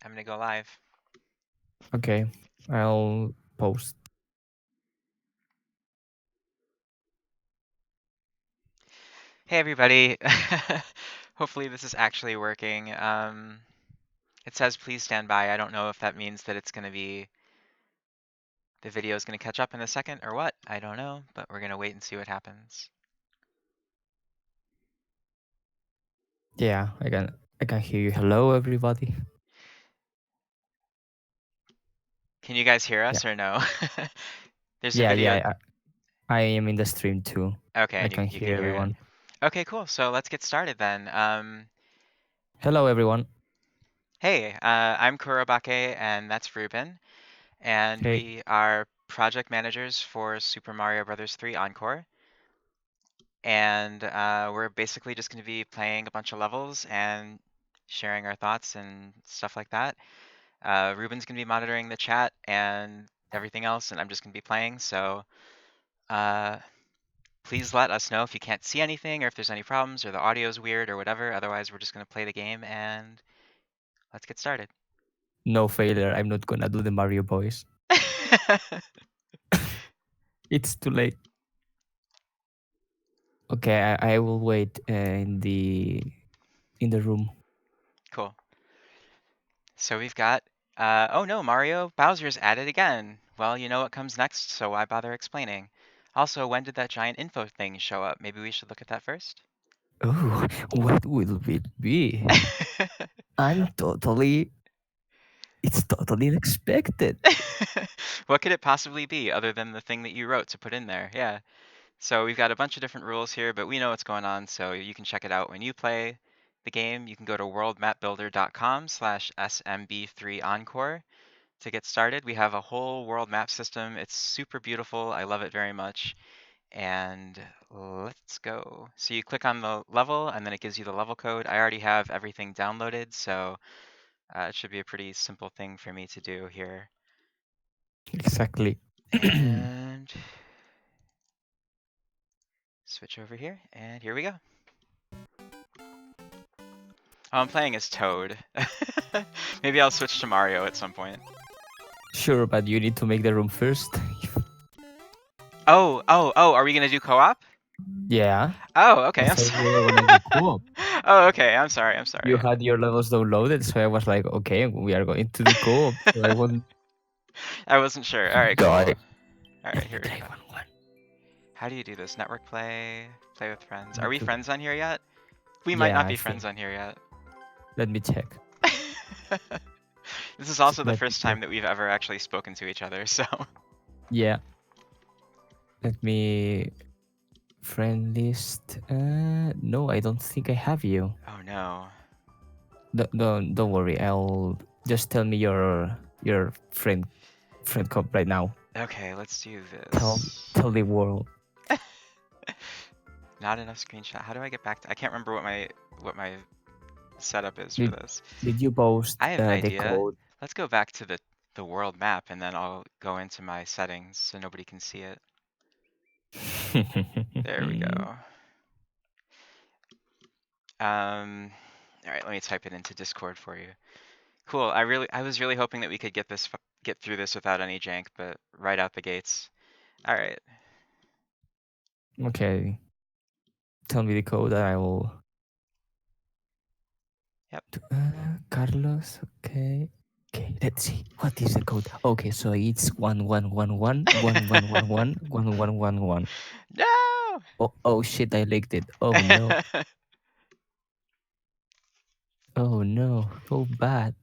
I'm gonna go live. Okay, I'll post. Hey everybody. Hopefully this is actually working. It says please stand by. I don't know if that means that the video is gonna catch up in a second or what. I don't know, but we're gonna wait and see what happens. Yeah, I can hear you. Hello, everybody. Can you guys hear Yeah, us or no? There's a yeah, video. yeah. I am in the stream too. Okay, I and can you hear can hear it. everyone. Okay, cool. So let's get started then. Hello, everyone. Hey, I'm Kurobake and that's Ruben, and Hey. we are project managers for Super Mario Bros. 3 Encore. And we're basically just going to be playing a bunch of levels and sharing our thoughts and stuff like that. Ruben's going to be monitoring the chat and everything else, and I'm just going to be playing. So uh, please let us know if you can't see anything or if there's any problems or the audio's weird or whatever. Otherwise, we're just going to play the game and let's get started. No failure. I'm not gonna do the Mario voice. It's too late. Okay, I will wait in the room. Cool. So we've got, oh no, Mario Bowser's at it again. Well, you know what comes next, so why bother explaining? Also, when did that giant info thing show up? Maybe we should look at that first? Oh, what will it be? I'm totally. It's totally unexpected. What could it possibly be other than the thing that you wrote to put in there? Yeah. So we've got a bunch of different rules here, but we know what's going on, so you can check it out when you play the game. You can go to worldmapbuilder.com/smb3encore to get started. We have a whole world map system. It's super beautiful. I love it very much. And let's go. So you click on the level and then it gives you the level code. I already have everything downloaded, so it should be a pretty simple thing for me to do here. Exactly. And switch over here, and here we go. Oh, I'm playing as Toad. Maybe I'll switch to Mario at some point. Sure, but you need to make the room first. Oh, are we gonna do co-op? Yeah, Oh, I okay, I'm thought sorry. we were gonna do co-op. Oh, okay, I'm sorry, I'm You sorry. had your levels downloaded, so I was like, okay, we are going to do co-op. So I won't I wasn't sure. All right, cool. die. All right, Let me here we try go. one. How do you do this? Network play, play with friends. Are Need we to. friends on here yet? We might Yeah, not I be friends think. on here yet. Let me check. This is also the Let me first check. time that we've ever actually spoken to each other, so. Yeah. Let me friend list. No, I don't think I have you. Oh no. Don't worry. I'll just tell me your friend code right now. Okay, let's do Tell this. tell the world. Not enough screenshot. How do I get back to? I can't remember what my setup is for Did this. did you post I have an the idea. code? Let's go back to the world map and then I'll go into my settings so nobody can see it. There we go. All right, let me type it into Discord for you. Cool. I was really hoping that we could get through this without any jank, but right out the gates. All right. Okay. Tell me the code and I will. Yep. Carlos. Okay. Okay. Let's see. What is the code? Okay, so it's 1111 No. Oh shit! I leaked it. Oh no. Oh no. So bad.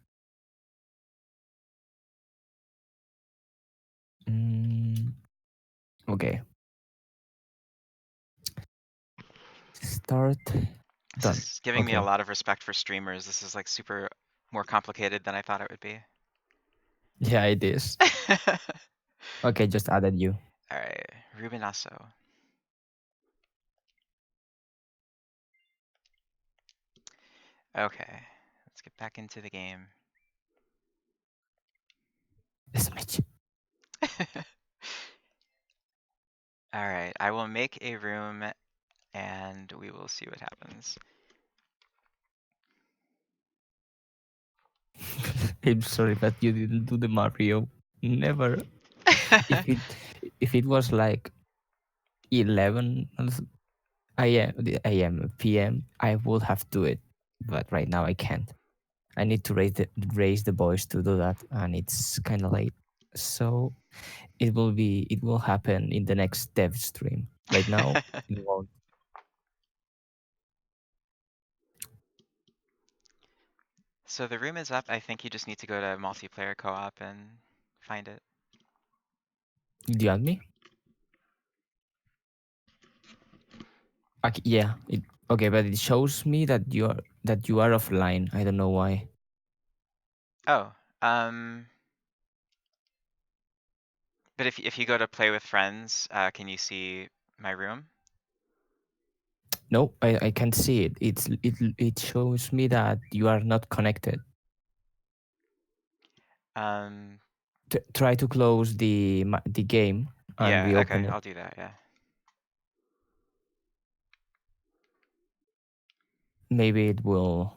Mm, okay. Start. This Done. is giving me a Okay. lot of respect for streamers. This is like super more complicated than I thought it would be. Yeah, it is. Okay, just added you. All right, Rubenasso. Okay, let's get back into the game. This match. All right, I will make a room and we will see what happens. I'm sorry, but you didn't do the Mario. Never. If it was like 11 a.m. p.m., I would have to it, but right now I can't. I need to raise the boys to do that, and it's kind of late. So it will happen in the next dev stream. Right now, it won't. So the room is up. I think you just need to go to multiplayer co-op and find it. Do you want me? Okay, yeah. Okay, but it shows me that you are offline. I don't know why. Oh, um, but if you go to play with friends, can you see my room? No, I can't see it. It shows me that you are not connected. Um, Try to close the game and yeah, reopen okay, it. I'll do that, yeah. Maybe it will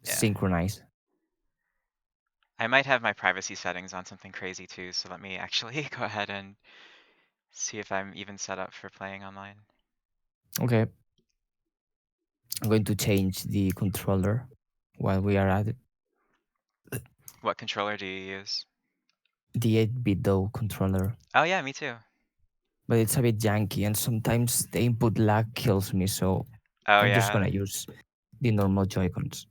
Yeah. synchronize. I might have my privacy settings on something crazy too, so let me actually go ahead and see if I'm even set up for playing online. Okay, I'm going to change the controller while we are at it. What controller do you use? The 8-bit though controller, Oh yeah, me too. but it's a bit janky and sometimes the input lag kills me. So Oh I'm just yeah. gonna use the normal Joy-Cons.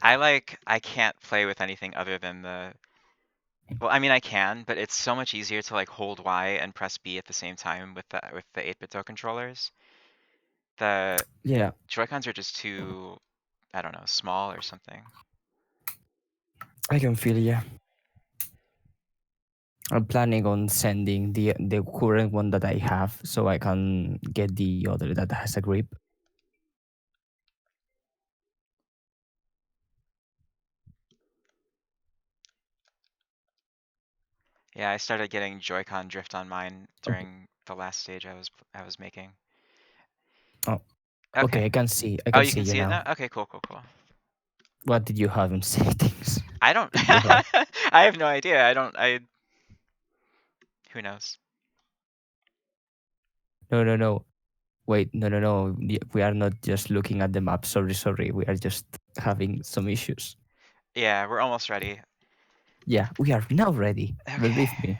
I can't play with anything other than well, I mean I can, but it's so much easier to like hold Y and press B at the same time with the 8-bit controllers. The Yeah, Joy-Cons are just too, I don't know, small or something. I can feel yeah. I'm planning on sending the current one that I have so I can get the other that has a grip. Yeah, I started getting Joy-Con drift on mine Okay. during the last stage I was making. Oh, okay. Okay. I Oh, can you see can you see it now. now? Okay, cool, cool, cool. What did you have in settings? I don't Did you have? I have no idea. Who knows? No, no, no. Wait, no, no, no. We are not just looking at the map. Sorry, sorry. We are just having some issues. Yeah, we're almost ready. Yeah, we are now ready. Okay. Believe me.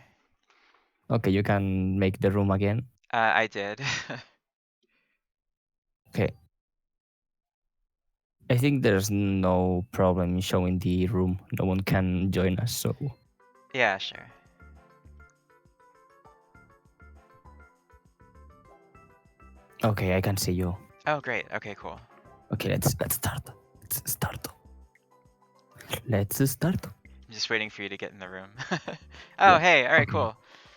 Okay, you can make the room again. I did. Okay. I think there's no problem in showing the room. No one can join us, so Yeah, sure. okay, I can see you. Oh, great. Okay, cool. Okay, let's start. Let's start. Let's start. I'm just waiting for you to get in the room. Oh, Yeah. hey. All right, Okay. cool.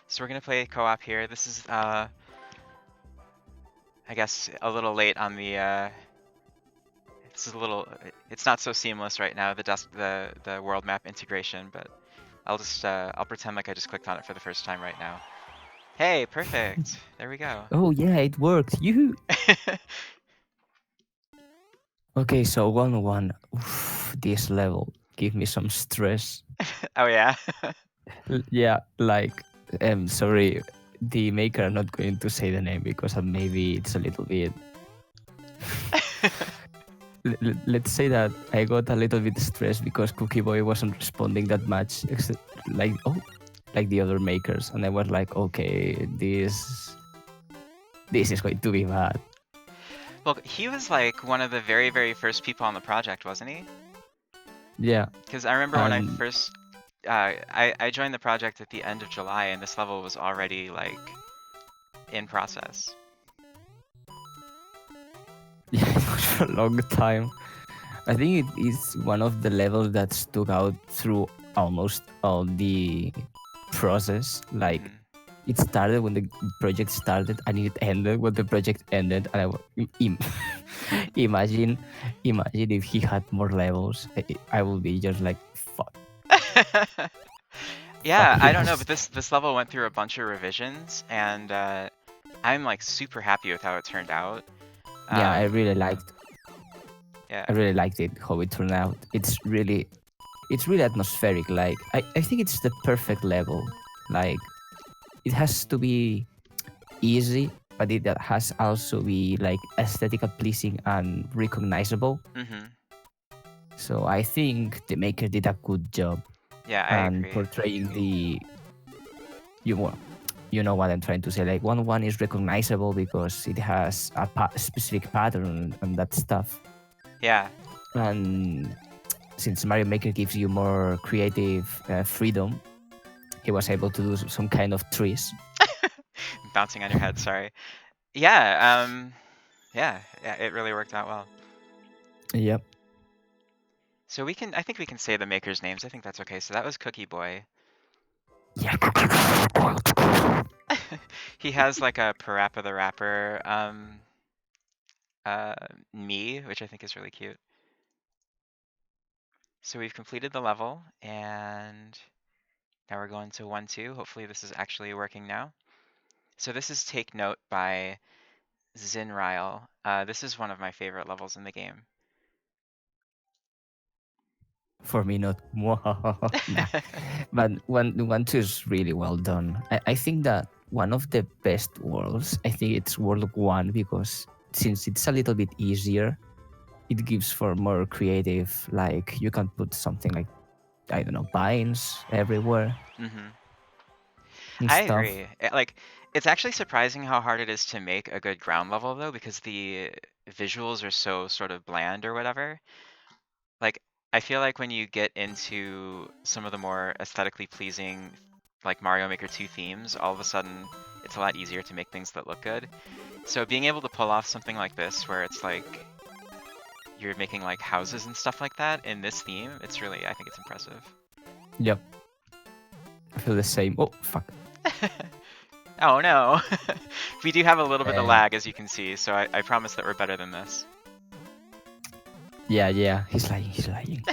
So we're gonna play co-op here. This is I guess a little late on the this is a little it's not so seamless right now, the world map integration, but I'll pretend like I just clicked on it for the first time right now. Hey, perfect. There we go. Oh yeah, it worked. You. Okay, so 1-1. Oof, this level give me some stress. Oh yeah. Yeah, like sorry, the maker I'm not going to say the name because maybe it's a little bit. Let's say that I got a little bit stressed because Cookie Boy wasn't responding that much, except like like the other makers, and I was like, okay, this is going to be bad. Well, he was like one of the very, very first people on the project, wasn't he? Yeah, Because I remember when I and first, I joined the project at the end of July, and this level was already like in process. yeah, it was for a long time. I think it is one of the levels that stuck out through almost all the process. Like Hmm. it started when the project started and it ended when the project ended. And imagine, imagine if he had more levels. I would be just like, fuck, fuck Yeah, I don't know, yes. but this level went through a bunch of revisions, and I'm like super happy with how it turned out. Yeah, Um, I yeah, really liked it how it turned out. It's really it's really atmospheric. Like I think it's the perfect level. Like it has to be easy, but it has also be like aesthetically pleasing and recognizable. Mm-hmm. So I think the maker did a good job Yeah, I and agree. portraying the you wa- you know what I'm trying to say. Like one is recognizable because it has a specific pattern and that stuff. Yeah. And since Mario Maker gives you more creative freedom, he was able to do some kind of trees. Bouncing on your head, sorry. Yeah, yeah, it really worked out well. Yep. So I think we can say the makers' names. I think that's okay. So that was Cookie Boy. Yeah. He has like a Parappa the Rapper uh me, which I think is really cute. So we've completed the level and now we're going to 1-2. Hopefully this is actually working now. So this is Take Note by Zinryle. This is one of my favorite levels in the game. For me, not. Nah. But one two is really well done. I think that one of the best worlds, I think it's World 1 because since it's a little bit easier, it gives for more creative, like you can put something like, I don't know, vines everywhere Hmm. and I stuff. agree. Like, it's actually surprising how hard it is to make a good ground level though, because the visuals are so sort of bland or whatever. Like, I feel like when you get into some of the more aesthetically pleasing, like Mario Maker 2 themes, all of a sudden it's a lot easier to make things that look good. So being able to pull off something like this, where it's like you're making like houses and stuff like that in this theme, it's really, I think it's impressive. Yep. I feel the same. Oh, fuck. Oh no. We do have a little bit of Uh, lag, as you can see, so I promise that we're better than this. yeah. He's lying. He's lying.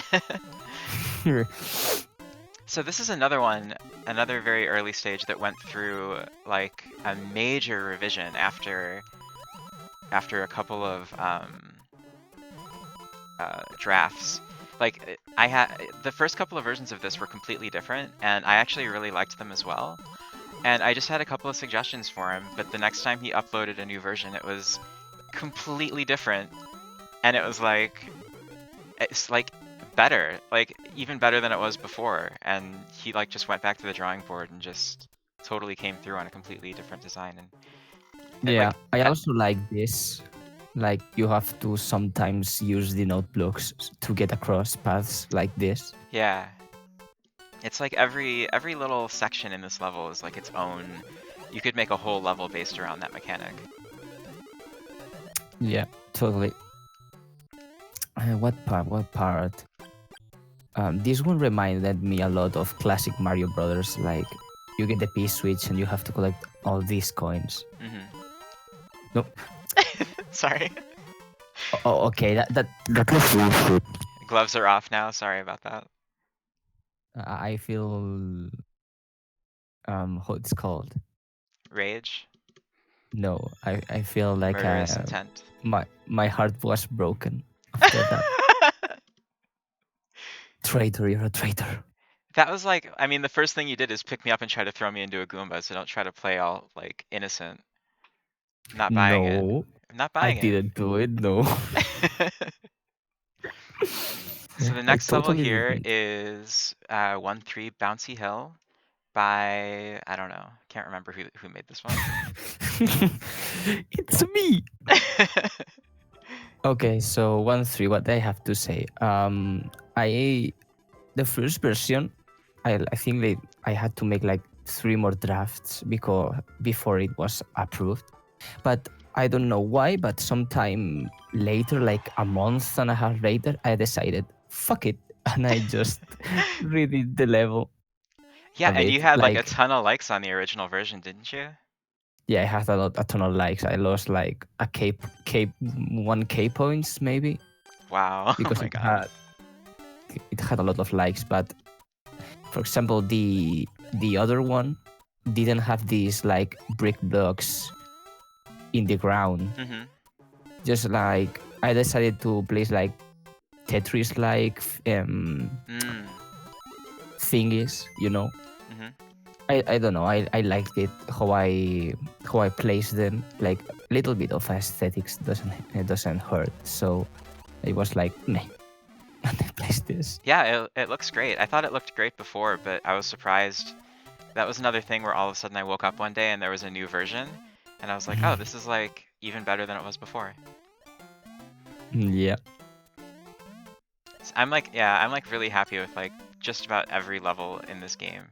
So this is another one, another very early stage that went through like a major revision after a couple of drafts. Like I had the first couple of versions of this were completely different, and I actually really liked them as well. And I just had a couple of suggestions for him, but the next time he uploaded a new version, it was completely different, and it was like it's like better, like even better than it was before. And he like just went back to the drawing board and just totally came through on a completely different design. And Yeah, like, I also like this. Like you have to sometimes use the notebooks to get across paths like this. yeah, it's like every little section in this level is like its own. You could make a whole level based around that mechanic. Yeah, totally. What part? What part? This one reminded me a lot of classic Mario Brothers. Like you get the P switch and you have to collect all these coins. Hmm. No, Sorry. okay, that was bullshit. Gloves are off now. Sorry about that. I feel how it's called. Rage, No, I feel like murderous intent. my heart was broken after that. Traitor, you're a traitor. That was like, I mean, the first thing you did is pick me up and try to throw me into a Goomba, so don't try to play all like innocent. I'm not buying it. No, I'm not I buying it. didn't do it. No, So the I next level totally here didn't. is 1-3 Bouncy Hill by, I don't know, can't remember who made this one. It's me. Okay, so 1-3. What I have to say. I the first version, I think I had to make like 3 more drafts because before it was approved. But I don't know why. But sometime later, like a month and a half later, I decided fuck it, and I just redid the level Yeah, a and bit. you had like a Like ton of likes on the original version, didn't you? yeah, I had a ton of likes. I lost like a K 1K points maybe Wow. Oh because my God. it had a lot of likes. But for example, the other one didn't have these like brick blocks in the ground. Hmm. Just like I decided to place like Tetris like thingies, you know. Hmm. I don't know. I liked it how I placed them. Like a little bit of aesthetics doesn't hurt. So it was like meh, and I placed this. Yeah, it looks great. I thought it looked great before, but I was surprised. That was another thing where all of a sudden I woke up one day and there was a new version, and I was like, oh, this is like even better than it was before. Yeah, I'm like, yeah, I'm like really happy with like just about every level in this game.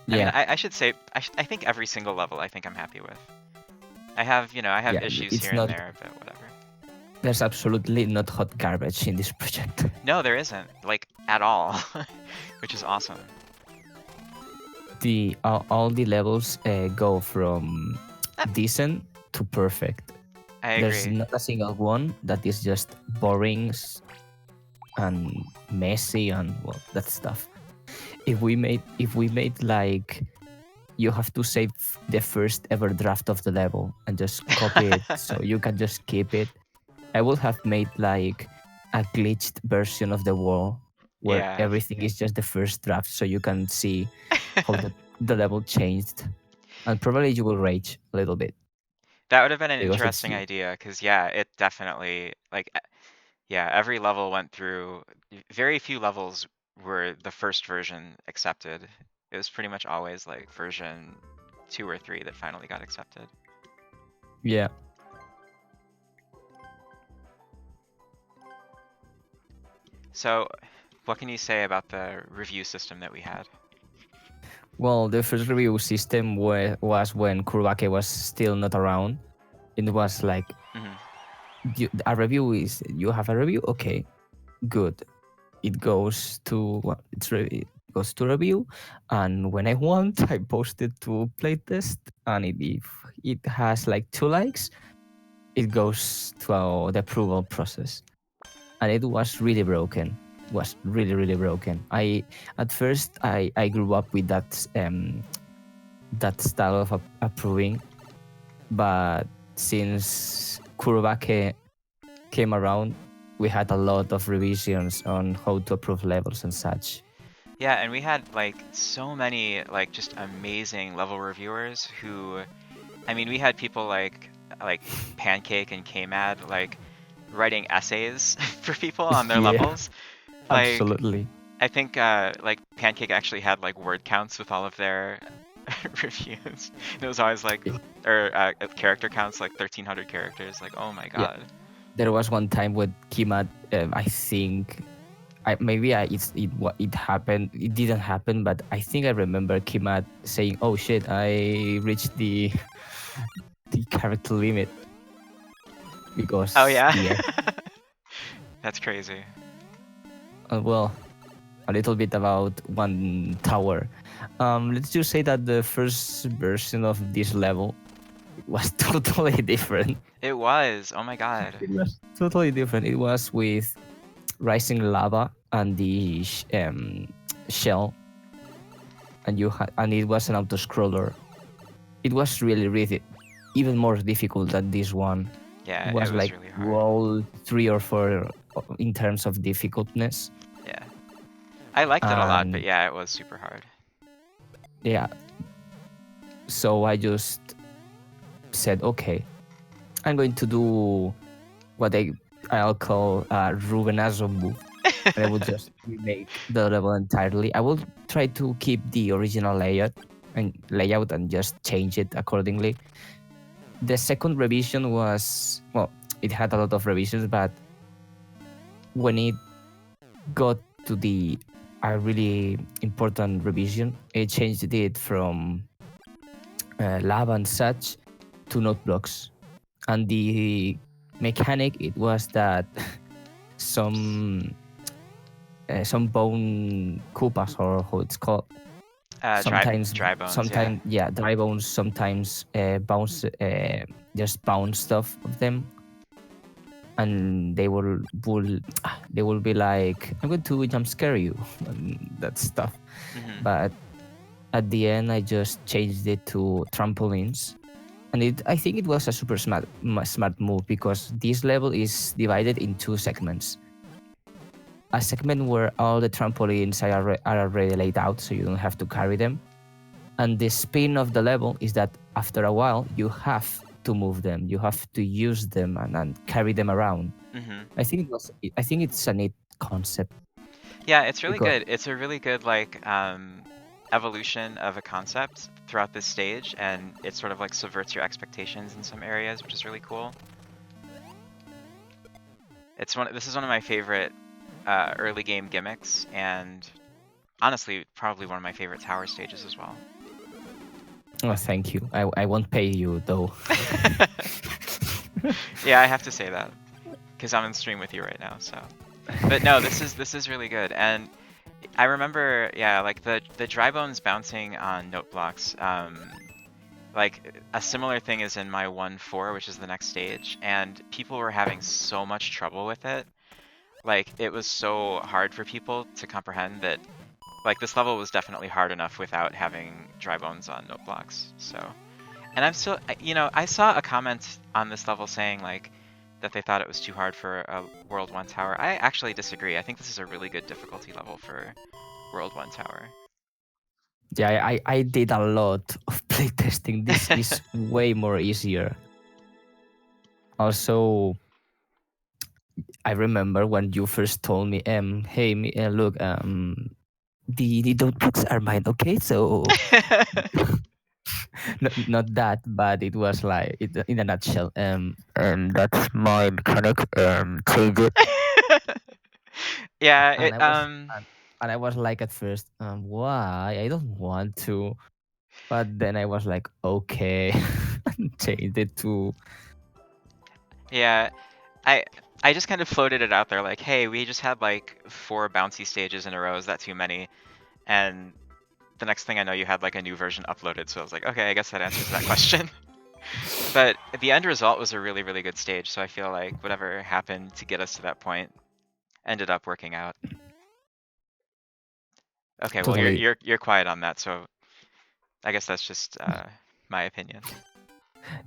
I mean, yeah, I should say, I think every single level I think I'm happy with. I have, I have yeah. issues It's here and not. there, but whatever. There's absolutely not hot garbage in this project. No, there isn't, like, at all, which is awesome. The all the levels go from Ah, decent to perfect. I There's agree. not a single one that is just boring and messy and well that stuff. If we made like you have to save the first ever draft of the level and just copy it so you can just keep it. I would have made like a glitched version of the wall where Yeah. everything is just the first draft so you can see how the level changed. And probably you will rage a little bit That would have been an because it's interesting idea, because yeah, it definitely, like, yeah, every level went through, very few levels were the first version accepted. It was pretty much always like version 2 or 3 that finally got accepted. yeah. So, what can you say about the review system that we had? Well, the first review system was when Kurbake was still not around. It was like Hmm. a review is you have a review, okay, good. It goes to well, it goes to review, and when I want, I post it to playtest, and if it has like 2 likes, it goes to the approval process. And it was really broken. Was really broken. I at first I grew up with that style of approving, but since Kurobake came around, we had a lot of revisions on how to approve levels and such. Yeah, and we had like so many like just amazing level reviewers who, I mean, we had people like Pancake and Kmad like writing essays for people on their Yeah, levels. Like, absolutely. I think like Pancake actually had like word counts with all of their reviews. It was always like, or character counts, like 1,300 characters. Like, oh my Yeah, god. there was one time with Kimat. I think it happened. It didn't happen, but I think I remember Kimat saying, "Oh shit, I reached the the character limit Oh because yeah. the That's crazy. well, a little bit about one tower. Let's just say that the first version of this level was totally different. It was. Oh my god. It was totally different. It was with rising lava and the shell, and and it was an auto scroller. It was really even more difficult than this one. It Yeah, it was was like really hard. roll 3 or 4 in terms of difficultness, Yeah. I liked it a lot, but and yeah, it was super hard. yeah. So I just said, okay, I'm going to do what I'll call a Rubenazo move, and I will just remake the level entirely. I will try to keep the original layout and just change it accordingly. The second revision was well, it had a lot of revisions, but when it got to the a really important revision, it changed it from lab and such to note blocks. And the mechanic it was that some bone koopas or how it's called Dry bones, yeah. sometimes yeah dry bones sometimes bounce just bounce stuff of them, and they will be like, I'm going to jump scare you and that stuff. Hmm. But at the end I just changed it to trampolines, and I think it was a super smart move because this level is divided in 2 segments. a segment where all the trampolines are already laid out, so you don't have to carry them. And the spin of the level is that after a while you have to move them, you have to use them and carry them around. Hmm. I think it's a neat concept Yeah, it's really because good. It's a really good like evolution of a concept throughout this stage, and it sort of like subverts your expectations in some areas, which is really cool. This is one of my favorite early game gimmicks, and honestly, probably one of my favorite tower stages as well. oh, thank you. I won't pay you though. Yeah, I have to say that because I'm in stream with you right now. So, but no, this is really good, and I remember, yeah, like the dry bones bouncing on note blocks. Like a similar thing is in my 1-4, which is the next stage, and people were having so much trouble with it. Like it was so hard for people to comprehend that like this level was definitely hard enough without having dry bones on note blocks. So, and I'm still, I saw a comment on this level saying like that they thought it was too hard for a World 1 tower. I actually disagree. I think this is a really good difficulty level for World 1 tower. Yeah, I did a lot of playtesting. This is way more easier. Also, I remember when you first told me, hey, look, the notebooks are mine, okay? So not that, but it was like in a nutshell. That's mine. Can I change it? Yeah, And it I was and I was like at first, why? I don't want to. But then I was like, okay, changed it to yeah, I I just kind of floated it out there like, hey, we just had like 4 bouncy stages in a row. Is that too many? And the next thing I know, you had like a new version uploaded. So I was like, okay, I guess that answers that question. But the end result was a really, really good stage. So I feel like whatever happened to get us to that point ended up working out. Okay, well you're totally. you're you're quiet on that, so I guess that's just my opinion.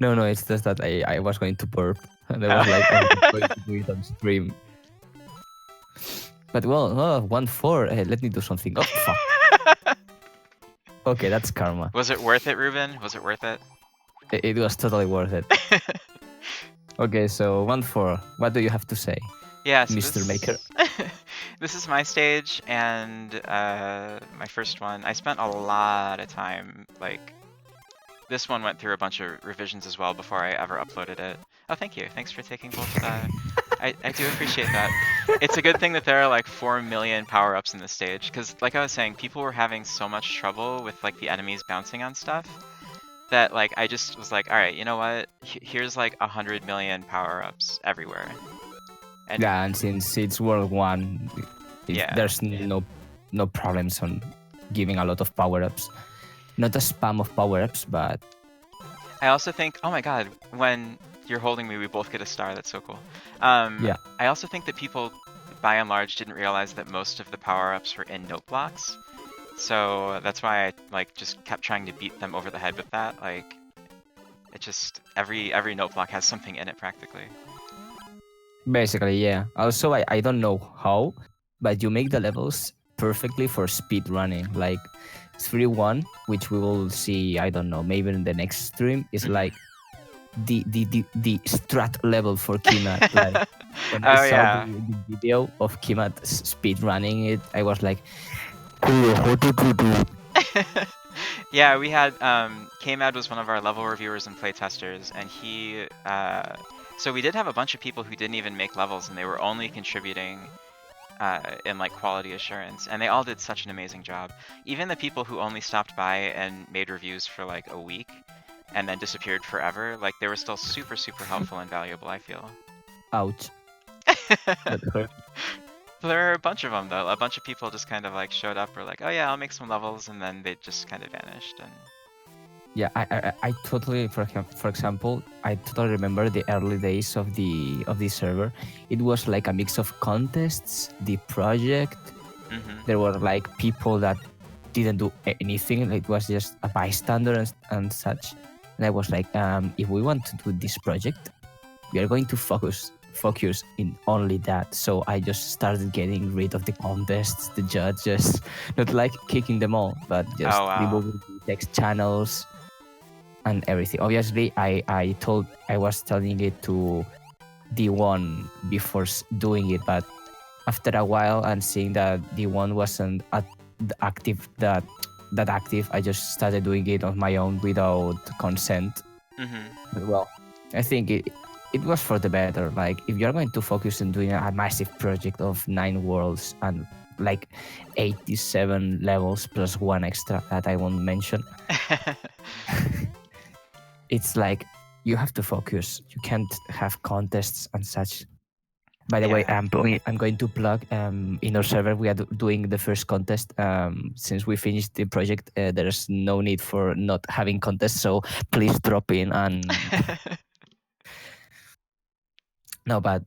No, it's just that I was going to burp, and I Oh. was like, I'm not going to do it on stream. But well, 1-4. Hey, let me do something. Oh fuck. Okay, that's karma. Was it worth it, Ruben? Was it worth it? It was totally worth it. Okay, so 1-4. What do you have to say, Yeah, so Mr. Maker? this is my stage and my first one. I spent a lot of time, like this one went through a bunch of revisions as well before I ever uploaded it. Oh, thank you. Thanks for taking both. I do appreciate that. It's a good thing that there are like 4 million power-ups in this stage, because like I was saying, people were having so much trouble with like the enemies bouncing on stuff that like I just was like, all right, you know what? Here's like 100 million power-ups everywhere. And Yeah, and since it's World 1, yeah. there's no problems on giving a lot of power ups. Not a spam of power ups, but I also think, oh my god, when you're holding me, we both get a star. That's so cool. yeah. I also think that people, by and large, didn't realize that most of the power-ups were in note blocks. So that's why I like just kept trying to beat them over the head with that. Like, it just every note block has something in it practically. Basically, yeah. Also, I don't know how, but you make the levels perfectly for speed running. Like 3-1, which we will see, I don't know, maybe in the next stream, is Mhm. like the strat level for Kimat. Like when I Oh saw yeah. the video of Kimat speed running it, I was like, cool, how did you do it? Yeah, we had Kmad was one of our level reviewers and playtesters, and he so we did have a bunch of people who didn't even make levels, and they were only contributing in like quality assurance, and they all did such an amazing job. Even the people who only stopped by and made reviews for like a week and then disappeared forever, like they were still super, super helpful and valuable, I feel. Ouch. That hurt. There are a bunch of them though. A bunch of people just kind of like showed up, were like, oh yeah, I'll make some levels, and then they just kind of vanished. And Yeah, I totally, for example, I totally remember the early days of the server. It was like a mix of contests, the project. mhm. There were like people that didn't do anything. It was just a bystander and such. And I was like, if we want to do this project, we are going to focus. focus in only that. So I just started getting rid of the contests, the judges, not like kicking them all, but Oh, just wow. removing the text channels and everything. Obviously, I was telling it to D1 before doing it, but after a while and seeing that D1 wasn't active that active, I just started doing it on my own without consent. Mm-hmm. Well, I think it was for the better. Like if you're going to focus on doing a massive project of 9 worlds and like 87 levels plus one extra that I won't mention, it's like you have to focus. You can't have contests and such. By the way, Yeah. I'm going to plug in our server. We are doing the first contest. Since we finished the project, there's no need for not having contests. So please drop in and no, but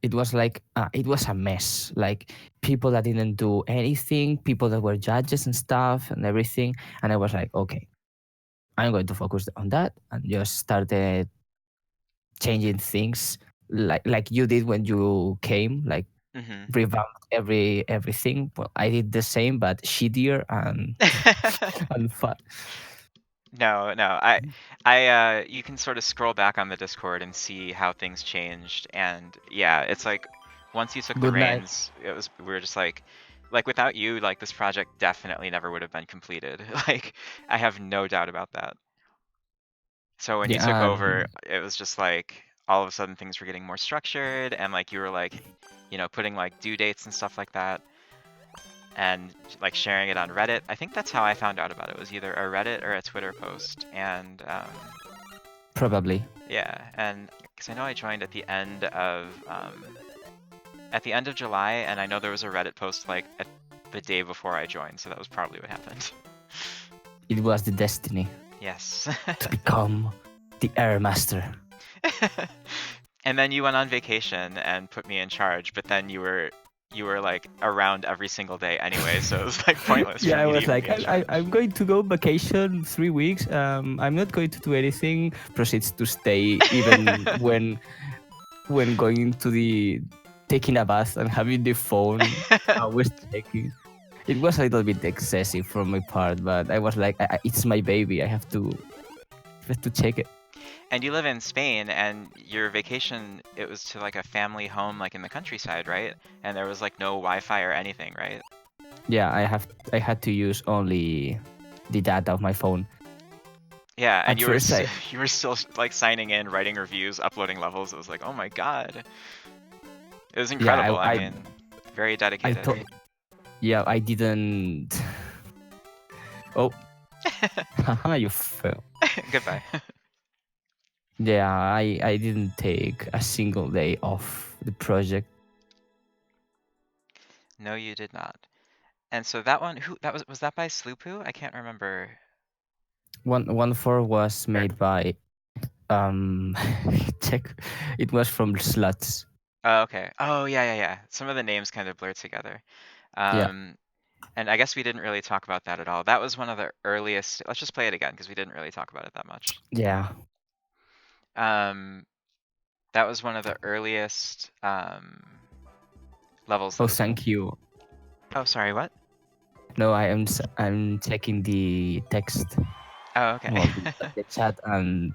it was like it was a mess. Like people that didn't do anything, people that were judges and stuff and everything. And I was like, okay, I'm going to focus on that and just started changing things like you did when you came, like Mm-hmm. revamped everything. Well, I did the same but shittier and and fun. No, no. You can sort of scroll back on the Discord and see how things changed. And yeah, it's like once you took the Good night. reins, we were just like without you, like this project definitely never would have been completed. Like I have no doubt about that. So when you took Yeah, over, and it was just like all of a sudden things were getting more structured and like you were like, putting like due dates and stuff like that and like sharing it on Reddit. I think that's how I found out about it, was either a Reddit or a Twitter post. And probably yeah, and because I know I joined at the end of July, and I know there was a Reddit post like at the day before I joined, so that was probably what happened. it was the destiny Yes. to become the air master. And then you went on vacation and put me in charge, but then you were like around every single day anyway, so it was like pointless for Yeah, I me to was even like, be in charge. I'm going to go vacation 3 weeks. I'm not going to do anything. Proceeds to stay even when going to the taking a bath and having the phone. I was checking. It was a little bit excessive from my part, but I was like, it's my baby. I have to check it. And you live in Spain, and your vacation, it was to like a family home, like in the countryside, right? And there was like no Wi-Fi or anything, right? Yeah, I had to use only the data of my phone. Yeah, and At first, you were still like signing in, writing reviews, uploading levels. It was like, oh my god, it was yeah, incredible. I mean, very I dedicated. thought, yeah, I didn't. Oh, haha, you fell. Goodbye. Yeah, I didn't take a single day off the project. No, you did not. And so that one, who that was that by Sloopoo? I can't remember. One four was Or made by um check. It was from Sluts. oh, okay. Oh, yeah, yeah, yeah. Some of the names kind of blur together. Yeah, Um, and I guess we didn't really talk about that at all. That was one of the earliest. Let's just play it again because we didn't really talk about it that much. yeah. Um, that was one of the earliest levels that Oh, was complete. thank you. Oh, sorry, what? No, I'm checking the text. Oh, okay. Well, the chat and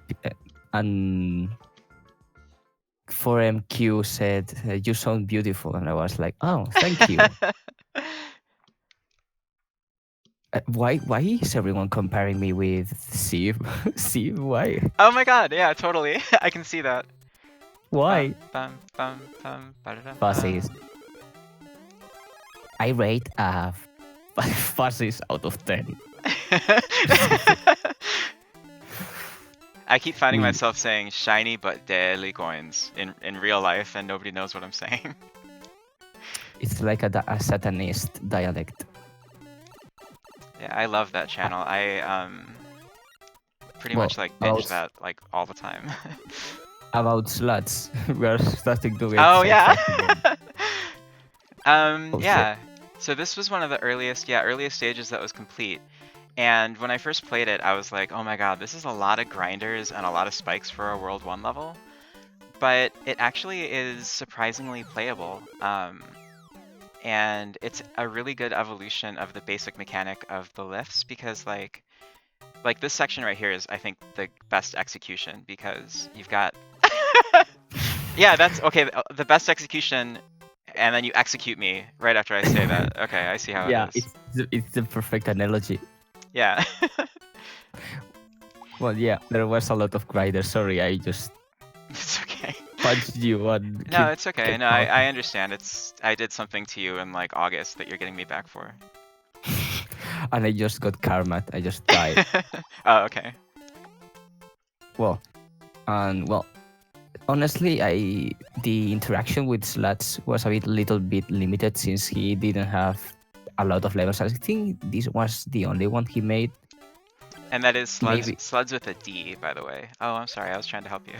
4MQ said you sound beautiful, and I was like, oh, thank you. Why is everyone comparing me with Steve? Steve, why? Oh my god, yeah, totally. I can see that. Bum, Why? bum, bum, bum, ba-da-dum, Fuzzies. bum. I rate 5 fuzzies out of 10. I keep finding We myself saying shiny but deadly coins in real life, and nobody knows what I'm saying. It's like a satanist dialect. Yeah, I love that Uh, channel. I pretty well, much like binge about that like all the time. about sluts, we are starting to get Oh sidetracked yeah. again. Oh shit! Yeah. So this was one of the earliest stages that was complete. And when I first played it, I was like, oh my god, this is a lot of grinders and a lot of spikes for a World 1 level. but it actually is surprisingly playable. And it's a really good evolution of the basic mechanic of the lifts because like this section right here is I think the best execution because you've got yeah, that's okay, the best execution and then you execute me right after I say that. Okay, I see how it Yeah, is. it's the perfect analogy. Yeah. Well, yeah, there was a lot of grinders. Sorry, I just It's okay. punched you and No, it's okay. kept No, I talking. understand. I did something to you in like August that you're getting me back for. And I just got karma. I just died. Oh, okay. Well, and well, honestly, the interaction with Sluts was a little bit limited since he didn't have a lot of levels. I think this was the only one he made. And that is Maybe, Sluds with a D, by the way. Oh, I'm sorry. I was trying to help you.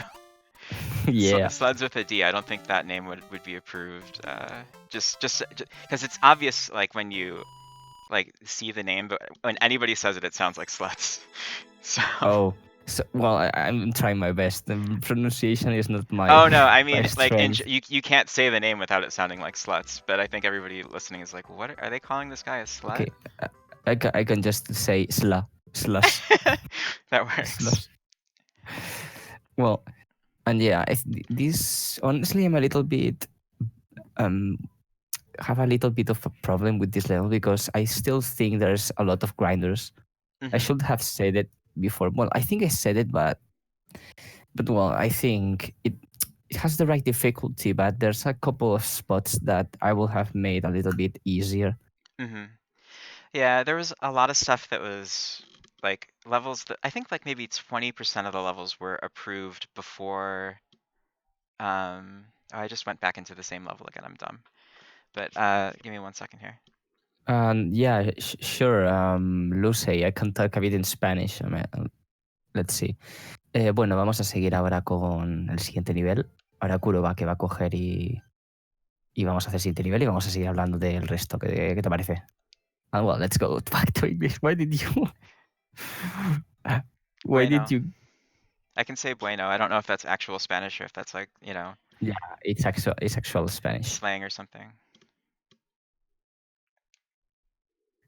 yeah. Sluds with a D. I don't think that name would be approved. Just because it's obvious, like when you like see the name, but when anybody says it, it sounds like sluts. So. Oh, so well, I'm trying my best. The pronunciation is not my Oh no, I my mean like strength. you can't say the name without it sounding like sluts. But I think everybody listening is like, what are they calling this guy a slut? Okay, I can just say slush, That works. slush. Well, and yeah, this honestly, I'm a little bit um have a little bit of a problem with this level because I still think there's a lot of grinders. I Hmm. should have said it before. Well, I think I said it, but well, I think it has the right difficulty, but there's a couple of spots that I will have made a little bit easier. Hmm. Yeah, there was a lot of stuff that was like levels that I think like maybe 20% of the levels were approved before. Oh, I just went back into the same level again. I'm dumb. But give me 1 second here. Yeah, sure. Lucy, I can talk a bit in Spanish. Let's see. Bueno, vamos a seguir ahora con el siguiente nivel. Ahora Kuro va que va a coger y vamos a hacer el siguiente nivel y vamos a seguir hablando del resto. ¿Qué te parece? And well, let's go back to English. Why did you? Why did Bueno. you? I can say bueno. I don't know if that's actual Spanish or if that's like, Yeah, it's actual Spanish. slang or something.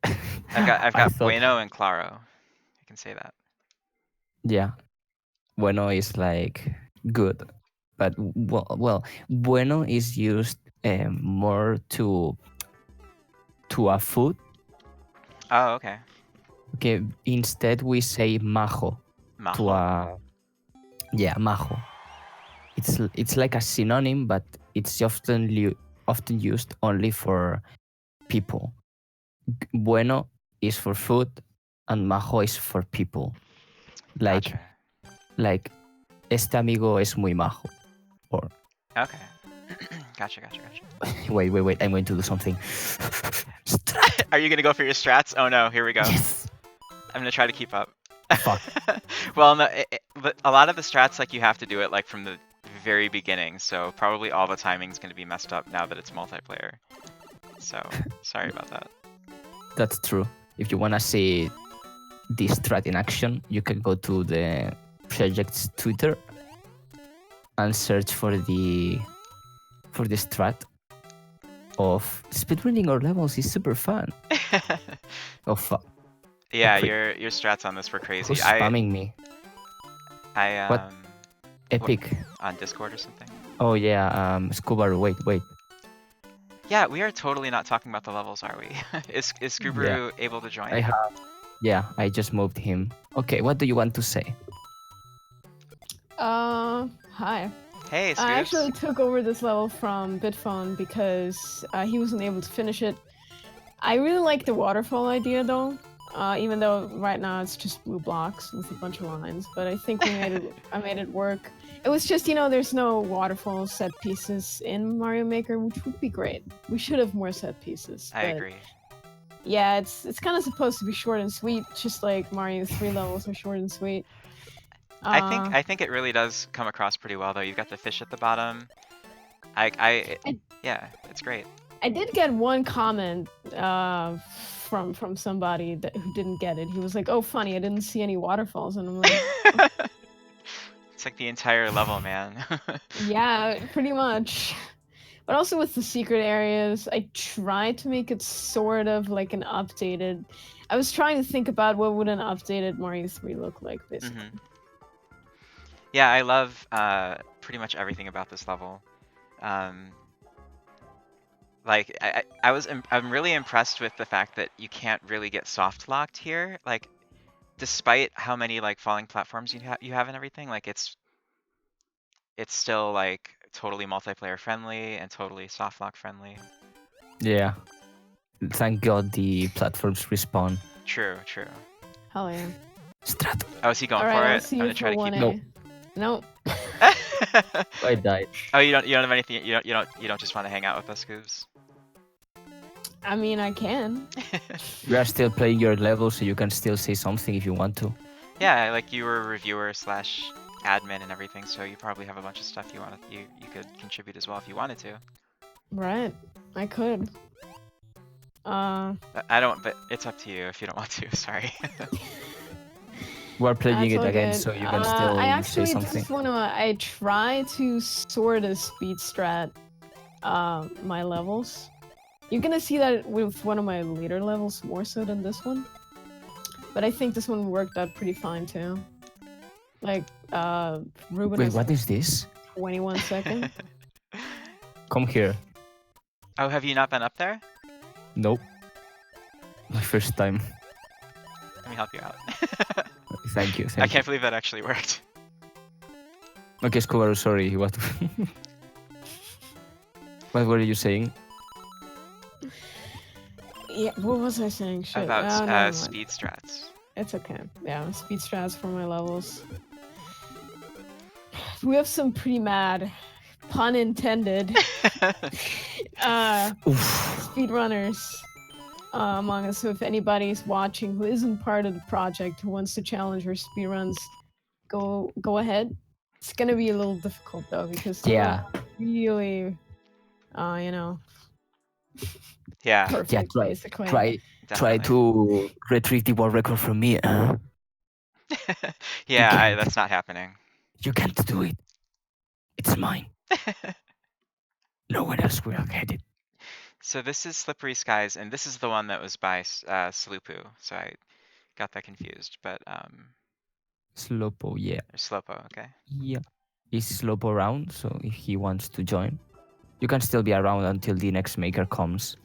I've I got thought, bueno and claro. I can say that. yeah, bueno is like good, but well, bueno is used more to a food. Oh, okay. Okay, instead we say majo to Majo? a majo. It's like a synonym, but it's often used only for people. Bueno is for food, and majo is for people. Like Gotcha. like este amigo es muy majo. Or Okay. Gotcha. wait, I'm going to do something. Are you gonna go for your strats? Oh no, here we go. Yes. I'm gonna try to keep up. Fuck. Well, no, but a lot of the strats, like you have to do it like from the very beginning, so probably all the timing's gonna be messed up now that it's multiplayer. So, sorry about that. That's true. If you wanna see this strat in action, you can go to the project's Twitter and search for the strat of speedrunning our levels is super fun. Oh fuck. Yeah, your strats on this were crazy. Who's spamming me? I What? what, Epic. on Discord or something. Oh yeah, Scubaru, wait. Yeah, we are totally not talking about the levels, are we? Is Yeah. Scoobaroo able to join? I just moved him. Okay, what do you want to say? Hi. Hey, I Scoobs. actually took over this level from Bitphone because he wasn't able to finish it. I really like the waterfall idea though, even though right now it's just blue blocks with a bunch of lines. But I think I made it work. It was just there's no waterfall set pieces in Mario Maker, which would be great. We should have more set pieces. I agree. Yeah, it's kind of supposed to be short and sweet, just like Mario 3 levels are short and sweet. I think it really does come across pretty well though. You've got the fish at the bottom. Yeah, it's great. I did get one comment from somebody who didn't get it. He was like, "Oh, funny, I didn't see any waterfalls," and I'm like, It's It's like the entire level, man. Yeah, pretty much. But also with the secret areas, I tried to make it sort of like an updated. I was trying to think about what would an updated Mario 3 look like, basically. Yeah, I love pretty much everything about this level. Like I'm really impressed with the fact that you can't really get soft locked here. Like, despite how many like falling platforms you have and everything, like it's still like totally multiplayer friendly and totally soft lock friendly. Yeah. Thank God the platforms respawn. True, true. Hell yeah. Strat. Oh, is he going All for right, I'll it? see I'm you gonna try for to keep 1A. him. Nope. I died. Oh, you don't have anything. You don't just want to hang out with us, Scoobs. I mean, I can. We are still playing your level, so you can still say something if you want to. Yeah, like you were a reviewer slash admin and everything, so you probably have a bunch of stuff you could contribute as well if you wanted to. Right. I could. But I don't. But it's up to you if you don't want to. Sorry. We are playing That's it all again, good. so you can still I say actually something. just wanna. I try to sort of speed strat my levels. You're gonna see that with one of my later levels more so than this one. But I think this one worked out pretty fine too. Like, Ruben Wait, has what is this? 21 seconds. Come here. Oh, have you not been up there? Nope. My first time. Let me help you out. Thank you. I Thank can't believe that actually worked. you. Okay, Scobar, sorry. What? What were you saying? Yeah, what was I saying? Shit. About never mind. speed strats. It's okay. Yeah, speed strats for my levels. We have some pretty mad, pun intended, speedrunners among us. So if anybody's watching who isn't part of the project who wants to challenge our speedruns, go ahead. It's gonna be a little difficult though because Yeah. really, you know, Yeah, perfect Yeah, basically. Try definitely. to retrieve the world record from me. Yeah, can't. that's not happening. You can't do it. It's mine. No one else will get it. So this is Slippery Skies, and this is the one that was by Slupu. So I got that confused, but Slopo, yeah. or Slopo, okay. Yeah. Is Slopo around? So if he wants to join, you can still be around until the next maker comes.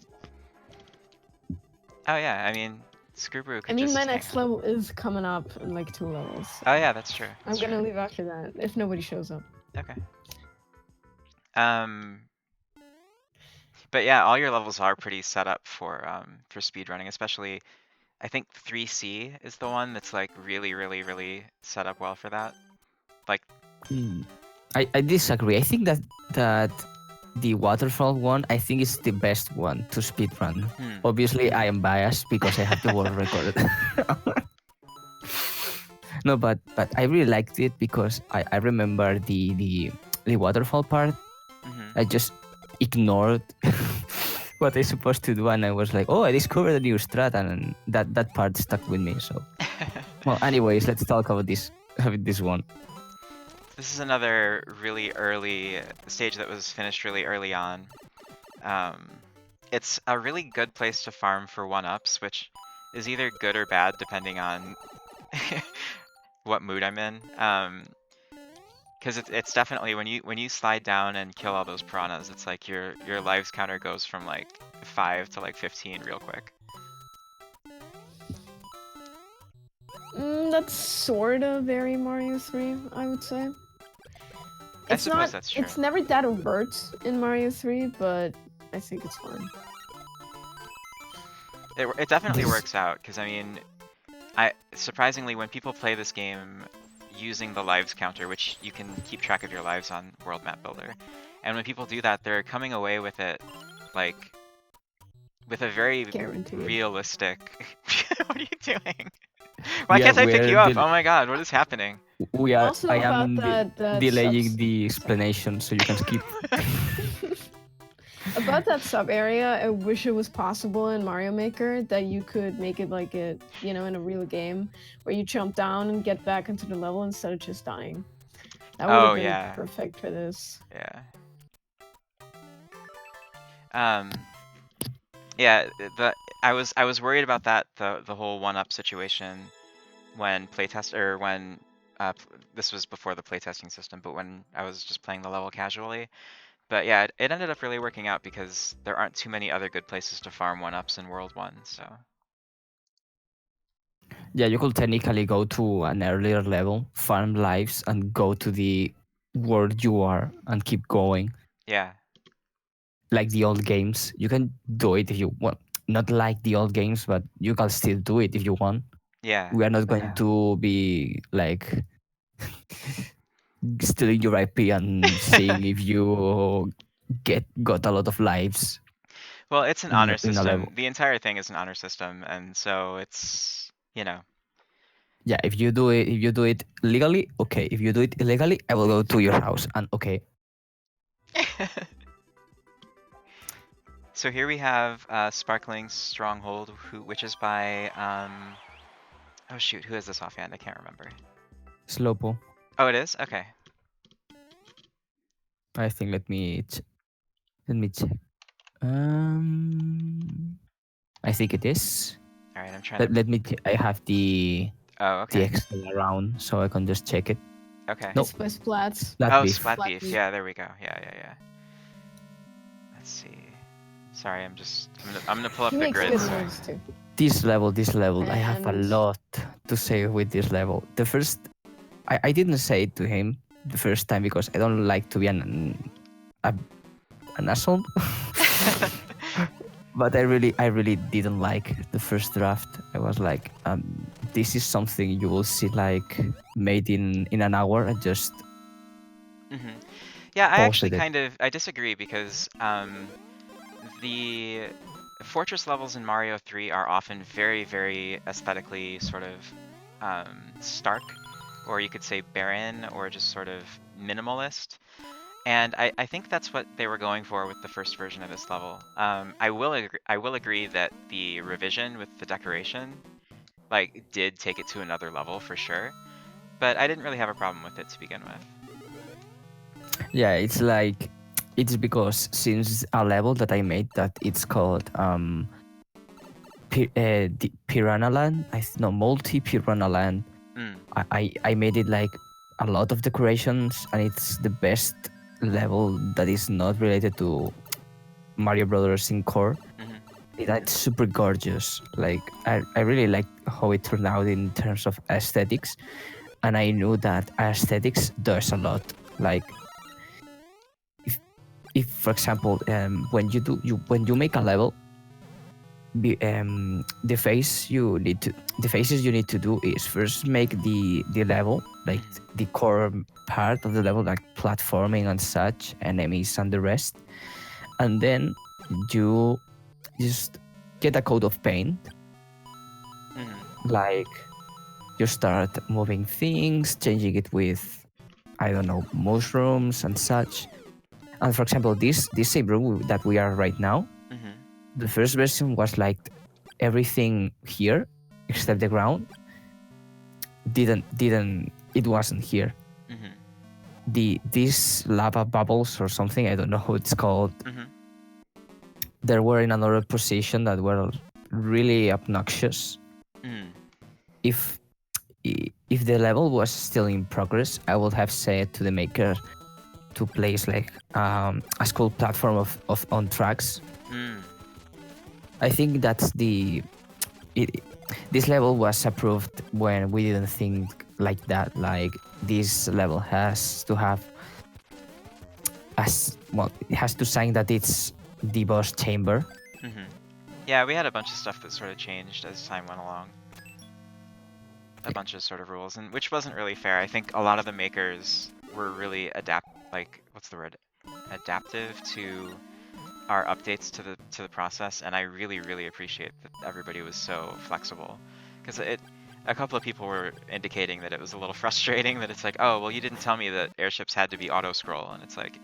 Oh yeah, I mean, Screwbrew could I mean, just my hang next out. level is coming up in like 2 levels. So Oh yeah, that's true. I'm That's gonna true. leave after that if nobody shows up. Okay. But yeah, all your levels are pretty set up for speedrunning, especially I think 3C is the one that's like really set up well for that. Like, I disagree. I think that the waterfall one, I think is the best one to speedrun. Obviously, I am biased because I have the world record. No, but I really liked it because I remember the waterfall part. I just ignored what I supposed to do, and I was like, oh, I discovered a new strat, and that part stuck with me. So, well, anyways, let's talk about this one. this is another really early stage that was finished really early on. It's a really good place to farm for 1-ups, which is either good or bad depending on what mood I'm in. Because it's definitely when you slide down and kill all those piranhas, it's like your lives counter goes from like 5 to like 15 real quick. That's sort of very Mario 3, I would say. I suppose that's true. It's never that overt in Mario 3, but I think it's fun. It definitely works out, because I mean, surprisingly, when people play this game using the lives counter, which you can keep track of your lives on World Map Builder, and when people do that, they're coming away with it, like, with a very realistic... What are you doing? Why can't I pick you up? Oh my god, what is happening? I am delaying the explanation so you can skip. About that sub area, I wish it was possible in Mario Maker that you could make it like a, in a real game where you jump down and get back into the level instead of just dying. That would have Oh been yeah, perfect for this. yeah. Um, yeah. I was worried about that the whole one up situation when playtest or when this was before the playtesting system, but when I was just playing the level casually. But yeah, it ended up really working out because there aren't too many other good places to farm one ups in World One. So Yeah, you could technically go to an earlier level, farm lives, and go to the world you are and keep going. yeah, Like the old games, you can do it if you want. Not like the old games, but you can still do it if you want. yeah. We are not going to be like stealing your IP and seeing if you got a lot of lives Well, it's an honor in a system. level. The entire thing is an honor system, and so it's, you know. Yeah, if you do it legally, okay. If you do it illegally, I will go to your house and okay. So here we have Sparkling Stronghold, which is by oh shoot, who is this offhand? I can't remember. Slopo. Oh, it is? Okay. I think let me check. I think it is. All right, I'm trying to. I have Oh, the okay. Excel around so I can just check it. Okay. No, It's by Splats. flat Oh, beef. Splat Flat Beef. beef. Yeah, there we go. Yeah, yeah, yeah. Let's see. Sorry, I'm gonna pull up He the makes grid. good So. moves too. This level, I have a And lot to say with this level. The first, I didn't say it to him the first time because I don't like to be a, an asshole. But I really didn't like the first draft. I was like, this is something you will see like made in an hour and just hmm Yeah, I actually posted it. I disagree because the fortress levels in Mario 3 are often very, very aesthetically sort of stark, or you could say barren, or just sort of minimalist. And I think that's what they were going for with the first version of this level. I will agree that the revision with the decoration, like, did take it to another level for sure. But I didn't really have a problem with it to begin with. Yeah, it's because since a level that I made that it's called the Piranha Land, no, multi Piranha Land. Mm, I made it like a lot of decorations and it's the best level that is not related to Mario Brothers Encore. hmm That's super gorgeous. Like I really like how it turned out in terms of aesthetics, and I knew that aesthetics does a lot. Like if for example, when you make a level, the faces you need to do is first make the level like hmm the core part of the level, like platforming and such, enemies and the rest, and then you just get a coat of paint. hmm Like you start moving things, changing it with, I don't know, mushrooms and such. And for example, this same room that we are right now, hmm the first version was like everything here except the ground didn't it wasn't here. hmm These lava bubbles or something, I don't know how it's called, hmm they were in another position that were really obnoxious. hmm If if the level was still in progress, I would have said to the maker to place like a school platform of on tracks. Mm. I think that's it, this level was approved when we didn't think like that. Like this level has to have as well, it has to sign that it's the boss chamber. hmm Yeah, we had a bunch of stuff that sort of changed as time went along. A bunch of sort of rules, and which wasn't really fair. I think a lot of the makers were really what's the word? Adaptive to our updates to the process, and I really, really appreciate that everybody was so flexible. Because a couple of people were indicating that it was a little frustrating that it's like, oh, well, you didn't tell me that airships had to be auto-scroll, and it's like,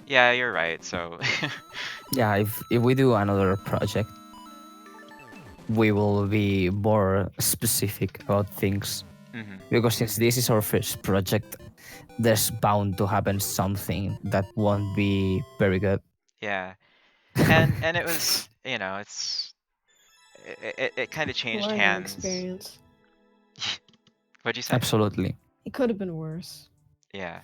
yeah, you're right, so... Yeah, if we do another project, we will be more specific about things. Mm-hmm. because since this is our first project, there's bound to happen something that won't be very good. Yeah. And it was, it kind of changed Learning hands. experience. What'd you say? Absolutely. It could have been worse. Yeah.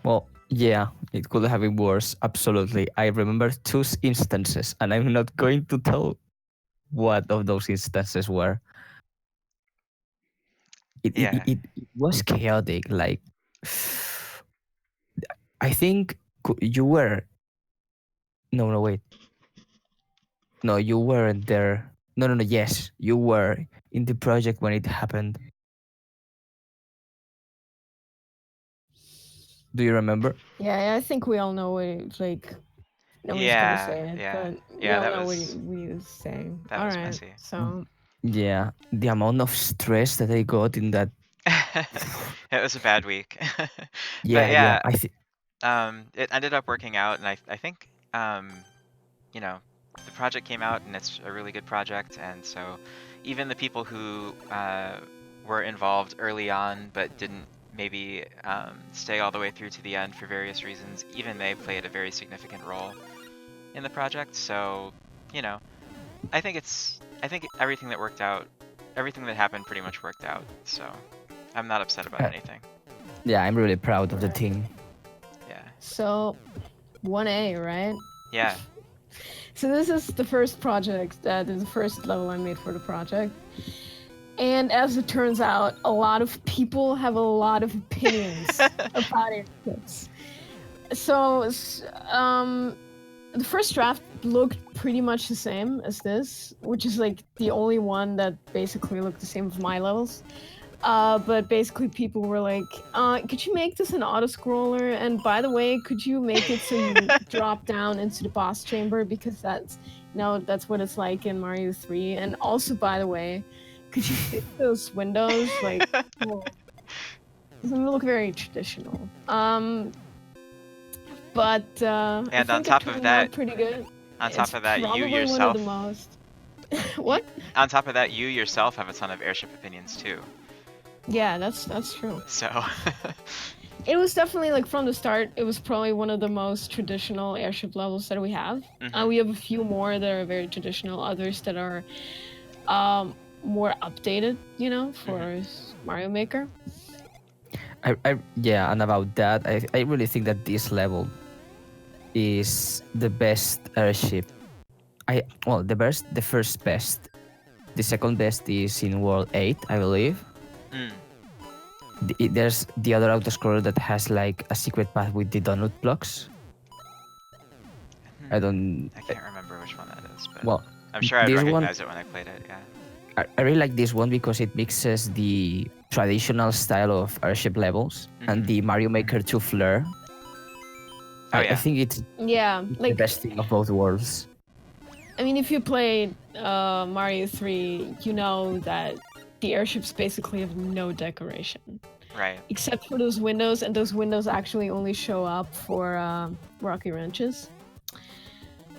Well, yeah, it could have been worse. Absolutely. I remember two instances, and I'm not going to tell what of those instances were. It it, it, Yeah. it it was chaotic. Like, I think you were. No, no, wait. No, you weren't there. No, no, no. Yes, you were in the project when it happened. Do you remember? Yeah, I think we all know what like. Nobody's gonna Yeah. say it, Yeah. but we Yeah, all know what he was saying. that All was right, messy. so Yeah, the amount of stress that I got in that. It was a bad week. But Yeah, yeah. yeah, I think. it ended up working out, and I think, you know, the project came out, and it's a really good project, and so even the people who were involved early on but didn't maybe stay all the way through to the end for various reasons, even they played a very significant role in the project. So, you know, I think everything that worked out, everything that happened pretty much worked out. So I'm not upset about anything. Yeah, I'm really proud of the right. team. Yeah. So 1A, right? Yeah. So this is the first project, this is the first level I made for the project. And as it turns out, a lot of people have a lot of opinions about airships. So, the first draft looked pretty much the same as this, which is like the only one that basically looked the same with my levels. But basically, people were like, could you make this an auto scroller? And by the way, could you make it so you drop down into the boss chamber? Because that's what it's like in Mario 3. And also, by the way, could you fix those windows? Like, well, it doesn't look very traditional. But I And on think it top of turned out that, pretty good. on top It's of that, you probably one of the yourself, most. you, What? on top of that, you yourself have a ton of airship opinions too. Yeah, that's true. So, It was definitely like from the start. It was probably one of the most traditional airship levels that we have. mhm, We have a few more that are very traditional, others that are more updated. You know, for Mario Maker. Yeah, and about that, I really think that this level is the best airship. The first best. The second best is in World 8, I believe. mm, There's the other autoscroller that has like a secret path with the donut blocks. I don't. I can't remember which one that is, but Well, I'm sure I'd this one recognize it when I played it. Yeah. I really like this one because it mixes the traditional style of airship levels and the Mario Maker 2 flair. Oh I yeah. think it's Yeah, the like best thing of both worlds. I mean, if you played Mario 3, you know that the airships basically have no decoration. Right. Except for those windows, and those windows actually only show up for rocky wrenches.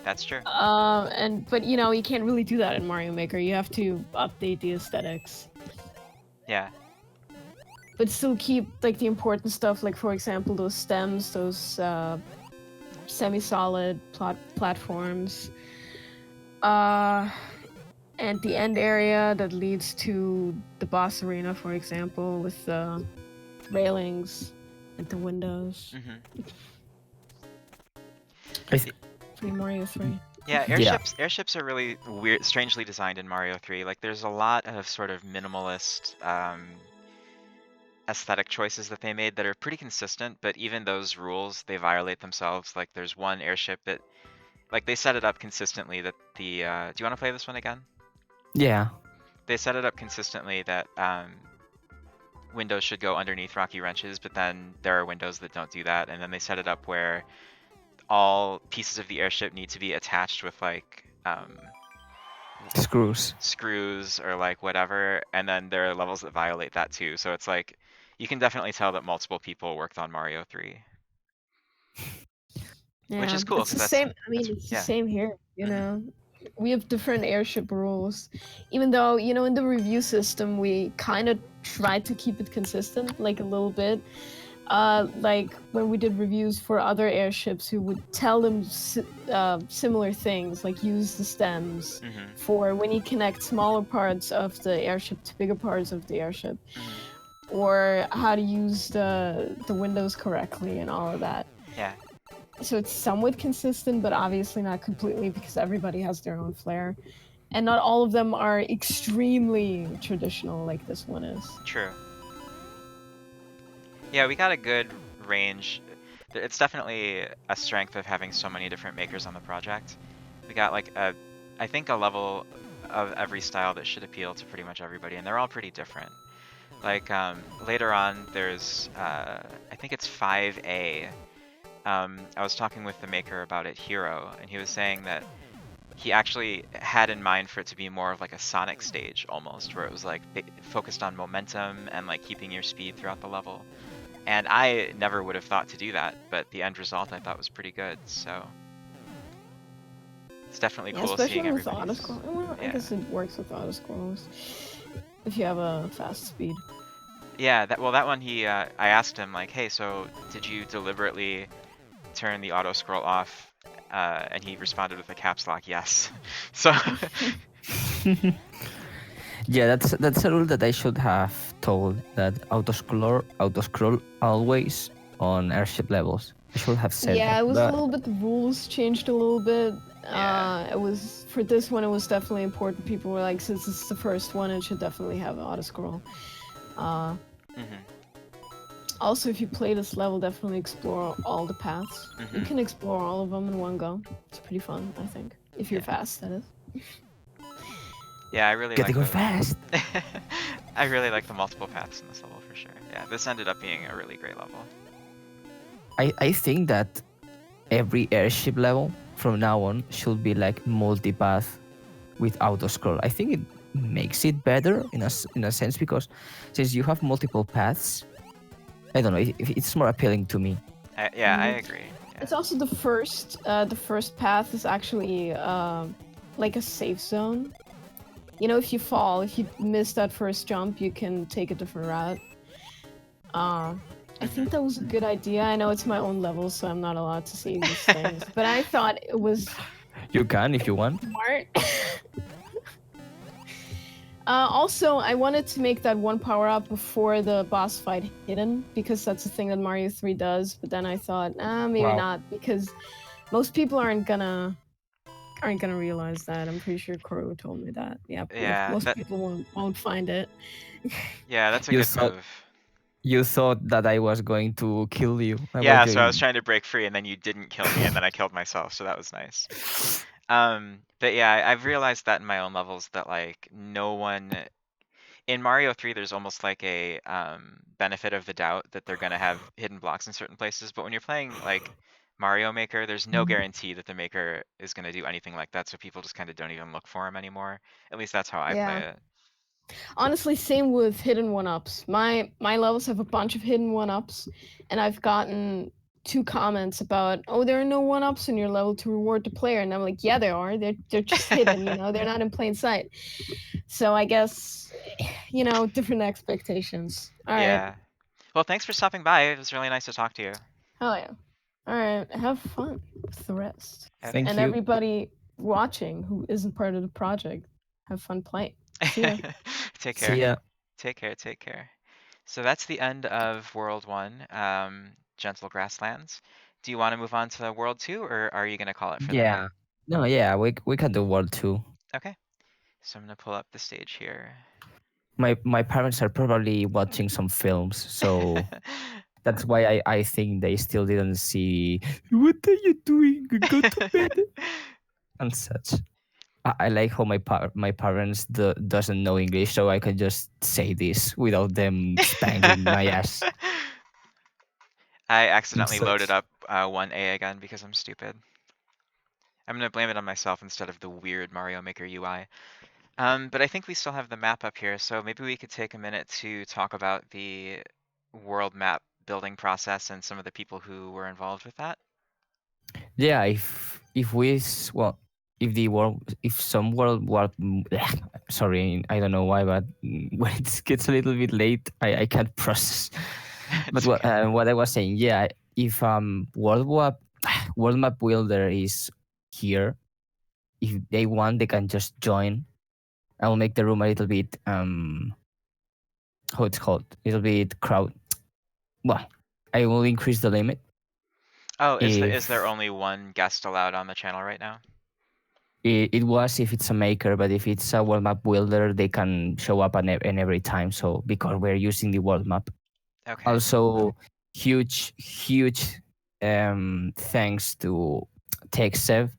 That's true. But you know, you can't really do that in Mario Maker. You have to update the aesthetics. Yeah. But still keep like the important stuff, like for example, those stems, those semi-solid platforms. And the end area that leads to the boss arena, for example, with the railings and the windows. Free Mario 3. Yeah, Yeah. airships are really weird, strangely designed in Mario 3. Like, there's a lot of sort of minimalist aesthetic choices that they made that are pretty consistent, but even those rules, they violate themselves. Like, there's one airship that, like, they set it up consistently that the, do you want to play this one again? Yeah. They set it up consistently that windows should go underneath rocky wrenches, but then there are windows that don't do that, and then they set it up where all pieces of the airship need to be attached with like screws or like whatever, and then there are levels that violate that too. So it's like you can definitely tell that multiple people worked on Mario 3. Yeah, Which is cool it's the because same. I mean, that's it's the yeah. same here. You know, we have different airship rules. Even though, in the review system, we kind of tried to keep it consistent, like a little bit. Like when we did reviews for other airships, we would tell them similar things, like use the stems Mm-hmm. for when you connect smaller parts of the airship to bigger parts of the airship, Mm-hmm. or how to use the windows correctly and all of that. Yeah. So it's somewhat consistent, but obviously not completely because everybody has their own flair. And not all of them are extremely traditional like this one is. True. Yeah, we got a good range. It's definitely a strength of having so many different makers on the project. We got like I think a level of every style that should appeal to pretty much everybody, and they're all pretty different. Like later on, there's I think it's 5A. I was talking with the maker about it, Hero, and he was saying that he actually had in mind for it to be more of like a Sonic stage almost, where it was like focused on momentum and like keeping your speed throughout the level. And I never would have thought to do that, but the end result I thought was pretty good, so it's definitely Yeah, cool seeing especially with everybody's. autoscroll. Well, I Yeah. guess it works with autoscrolls if you have a fast speed. Yeah, that one I asked him like, hey, so did you deliberately turn the auto scroll off? And he responded with a caps lock, yes. So Yeah, that's a rule that I should have told, that auto scroll always on airship levels. I should have said Yeah, that, it was a but little bit. The rules changed a little bit. yeah. It was for this one. It was definitely important. People were like, since it's the first one, it should definitely have auto scroll. Mhm. Also, if you play this level, definitely explore all the paths. You Mhm. can explore all of them in one go. It's pretty fun, I think. If you're Yeah. fast, that is. Yeah, I really gotta like go the fast. I really like the multiple paths in this level for sure. Yeah, this ended up being a really great level. I think that every airship level from now on should be like multipath with auto scroll. I think it makes it better in a sense, because since you have multiple paths, I don't know, it's more appealing to me. Yeah, I Mhm. agree. Yeah. It's also the first. The first path is actually like a safe zone. If you fall, if you miss that first jump, you can take a different route. I think Mhm. that was a good idea. I know it's my own level, so I'm not allowed to say these things, but I thought it was You can if you want. smart. Also, I wanted to make that one power up before the boss fight hidden, because that's a thing that Mario 3 does. But then I thought, maybe Wow. not, because most people aren't gonna realize that. I'm pretty sure Koro told me that. Yeah, Yeah, most people won't find it. yeah, that's a You good thought move. you thought that I was going to kill you. I was Yeah, so I was going. trying to break free and then you didn't kill me and then I killed myself, so that was nice. But yeah, I've realized that in my own levels that like no one in Mario 3 there's almost like a benefit of the doubt that they're gonna have hidden blocks in certain places, but when you're playing like Mario Maker, there's no guarantee that the maker is gonna do anything like that, so people just kind of don't even look for him anymore. At least that's how I play Yeah. it. Honestly, same with hidden one-ups. My levels have a bunch of hidden one-ups, and I've gotten 2 comments about, oh, there are no one-ups in your level to reward the player, and I'm like, yeah, there are. They're just hidden. They're not in plain sight. So I guess, different expectations. All right. Yeah. Well, thanks for stopping by. It was really nice to talk to you. Hell yeah. All right. Have fun with the rest, Okay. Thank and you. everybody watching who isn't part of the project, have fun playing. See ya. Take See care. ya. Take care. Take care. So that's the end of World 1, Gentle Grasslands. Do you want to move on to World 2, or are you going to call it for the night? Yeah. No, yeah, we can do World 2. Okay, so I'm going to pull up the stage here. My parents are probably watching some films, so that's why I think they still didn't see. What are you doing? Go to bed and such. I like how my parents doesn't know English, so I can just say this without them spanking my ass I and accidentally loaded such. up 1A again because I'm stupid. I'm going to blame it on myself instead of the weird Mario Maker UI. But I think we still have the map up here, so maybe we could take a minute to talk about the world map building process and some of the people who were involved with that. Yeah, well, if the world, if some world war, sorry, I don't know why, but when it gets a little bit late, I can't process. But It's okay. what I was saying, yeah, if world map builder is here, if they want, they can just join. I will make the room a little bit how it's called, a little bit crowd. Well, I will increase the limit Oh, is there if only one guest allowed on the channel right now? it was if it's a maker, but if it's a world map builder, they can show up in every time. So because we're using the world map, Okay. also huge thanks to TechSev,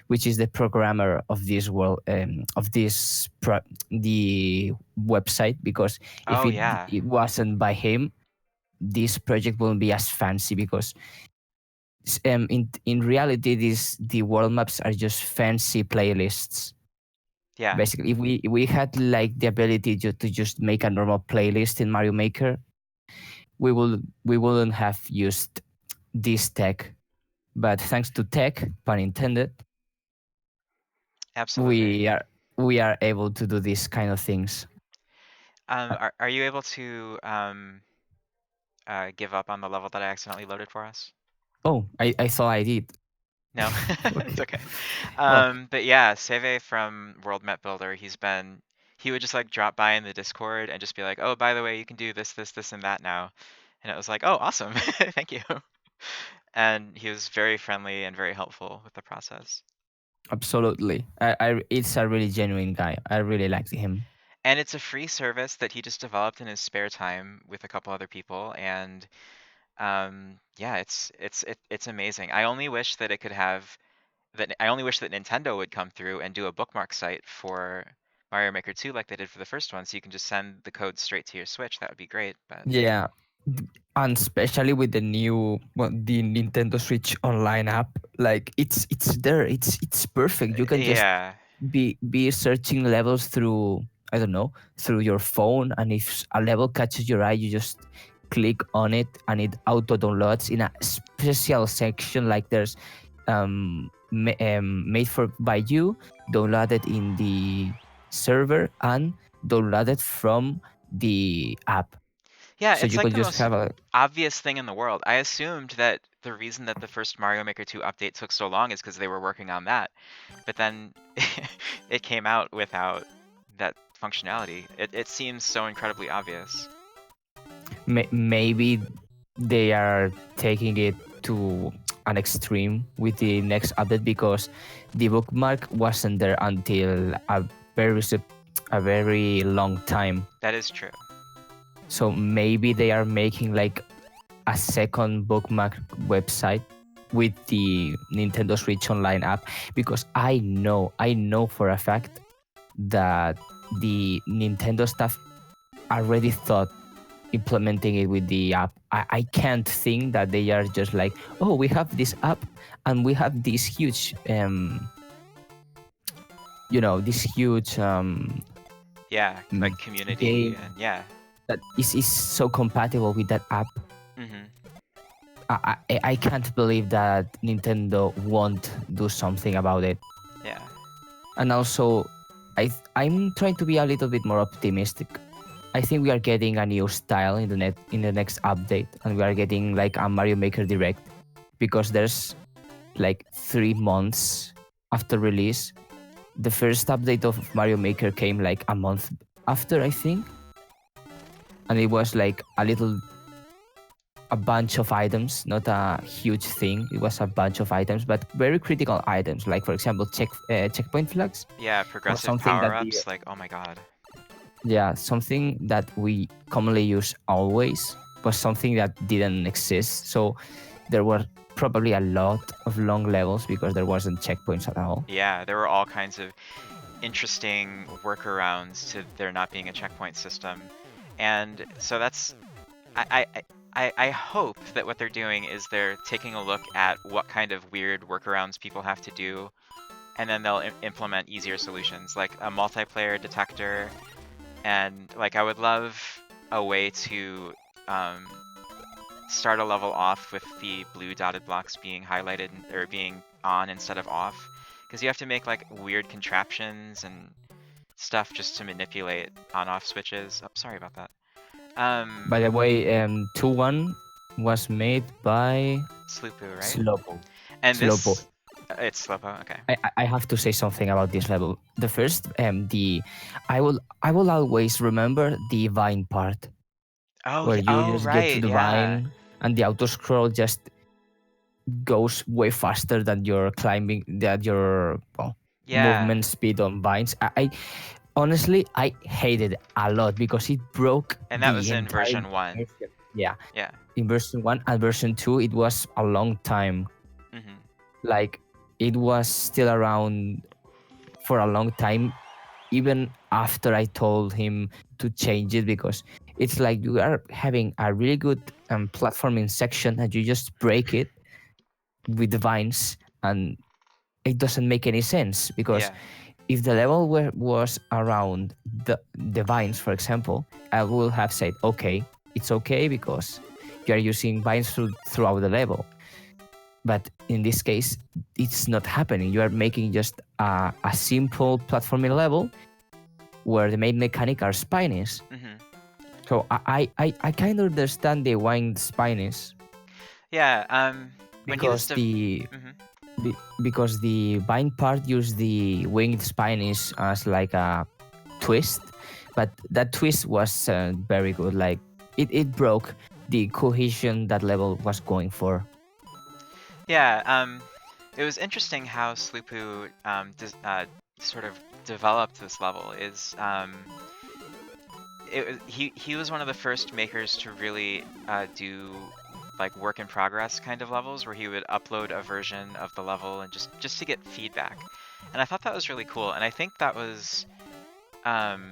which is the programmer of this world the website, because if Oh yeah. it wasn't by him, this project wouldn't be as fancy, because in reality the world maps are just fancy playlists. Yeah. Basically, if we had like the ability to just make a normal playlist in Mario Maker, we wouldn't have used this tech. But thanks to tech, pun intended, Absolutely. we are we are able to do these kind of things. Are you able to give up on the level that I accidentally loaded for us? Oh, I thought I did. No, it's Okay. okay. Well, But yeah, Seve from World Map Builder, he would just like drop by in the Discord and just be like, "Oh, by the way, you can do this, this, this, and that now." And it was like, "Oh, awesome. Thank you." And he was very friendly and very helpful with the process. absolutely. It's a really genuine guy. I really liked him. And it's a free service that he just developed in his spare time with a couple other people, and yeah, it's amazing. I only wish that Nintendo would come through and do a bookmark site for Mario Maker 2 like they did for the first one, so you can just send the code straight to your Switch. That would be great, but Yeah, and especially with the new, well, the Nintendo Switch Online app, like it's there. It's perfect. You can just yeah. be searching levels through, I don't know, through your phone, and if a level catches your eye, you just click on it and it auto downloads in a special section, like there's made for by you, downloaded in the server and downloaded from the app, Yeah, so it's you like could the just most have a obvious thing in the world. I assumed that the reason that the first Mario Maker 2 update took so long is because they were working on that. But then it came out without that functionality. It seems so incredibly obvious. maybe they are taking it to an extreme with the next update, because the bookmark wasn't there until very a very long time. That is true. So maybe they are making like a second bookmark website with the Nintendo Switch Online app, because I know for a fact that the Nintendo staff already thought implementing it with the app. I can't think that they are just like, oh, we have this app and we have this huge this huge Yeah, mm, like community game and yeah. that is so compatible with that app. Hmm. I can't believe that Nintendo won't do something about it. Yeah. And also, I'm trying to be a little bit more optimistic. I think we are getting a new style in the next update, and we are getting like a Mario Maker Direct, because there's like 3 months after release. The first update of Mario Maker came like a month after, I think, and it was like a bunch of items, not a huge thing. It was a bunch of items, but very critical items, like for example checkpoint flags, Yeah, or progressive something that power-ups, like oh my god. something that we commonly use always, was something that didn't exist. So there were probably a lot of long levels because there wasn't checkpoints at all. Yeah, there were all kinds of interesting workarounds to there not being a checkpoint system. And so that's I hope that what they're doing is they're taking a look at what kind of weird workarounds people have to do, and then they'll implement easier solutions, like a multiplayer detector. And like I would love a way to um, start a level off with the blue dotted blocks being highlighted or being on instead of off, because you have to make like weird contraptions and stuff just to manipulate on-off switches. Oh, sorry about that. By the way, 2-1 was made by Sloopu, right? Slopo. And Slopo. this, it's Slopo. Okay. I have to say something about this level. The first, I will always remember the vine part Oh where yeah. you Oh just get to right. the Yeah. vine and the auto scroll just goes way faster than your climbing, that your Yeah. movement speed on vines. I honestly I hated it a lot because it broke And that was the in entire version 1. version. Yeah, Yeah. in version 1 and version 2 it was a long time. Mm-hmm. Like it was still around for a long time, even after I told him to change it, because it's like you are having a really good platforming section and you just break it with the vines, and it doesn't make any sense. Because Yeah. if the level was around the vines, for example, I will have said, okay, it's okay because you are using vines throughout the level. But in this case, it's not happening. You are making just a simple platforming level where the main mechanic are spines. Mm-hmm. So I kind of understand the winged spines Yeah. When he was because the mm-hmm. because the vine part use the winged spines as like a twist, but that twist was very good. Like it broke the cohesion that level was going for. Yeah. It was interesting how Sloopu sort of developed this level. He was one of the first makers to really do like work in progress kind of levels where he would upload a version of the level and just to get feedback. And I thought that was really cool. And I think that was um,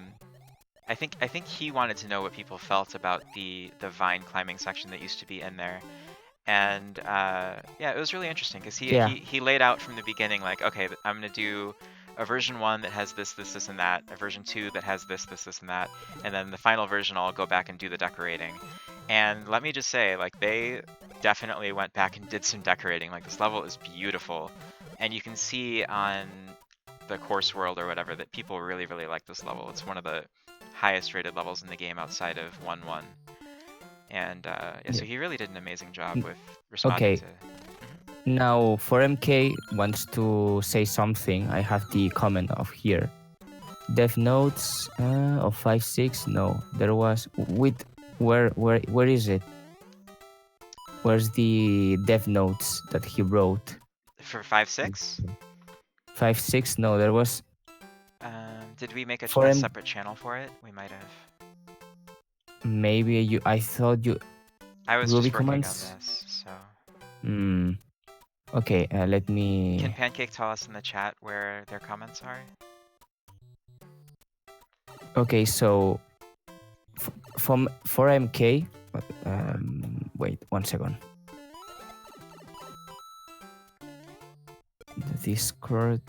I think he wanted to know what people felt about the vine climbing section that used to be in there. And yeah, it was really interesting because Yeah, he laid out from the beginning like, okay, I'm gonna do a version 1 that has this, and that, a version 2 that has this, and that, and then the final version I'll go back and do the decorating. And let me just say, like, they definitely went back and did some decorating. Like, this level is beautiful, and you can see on the course world or whatever that people really, really like this level. It's one of the highest rated levels in the game outside of 1-1. And yeah, yeah. so he really did an amazing job with responding Okay, to. Mhm. now for MK wants to say something. I have the comment of here. Dev notes of 5.6. No, there was with where is it? Where's the dev notes that he wrote? For 5.6, 5.6. No, there was did we make for a him. separate channel for it? We might have. Maybe you. I thought you I was Ruby just working on comments. this, so. Hmm. Okay. Let Can me. Pancake tell us in the chat where their comments are? Okay. So from for MK. Wait 1 second. The Discord.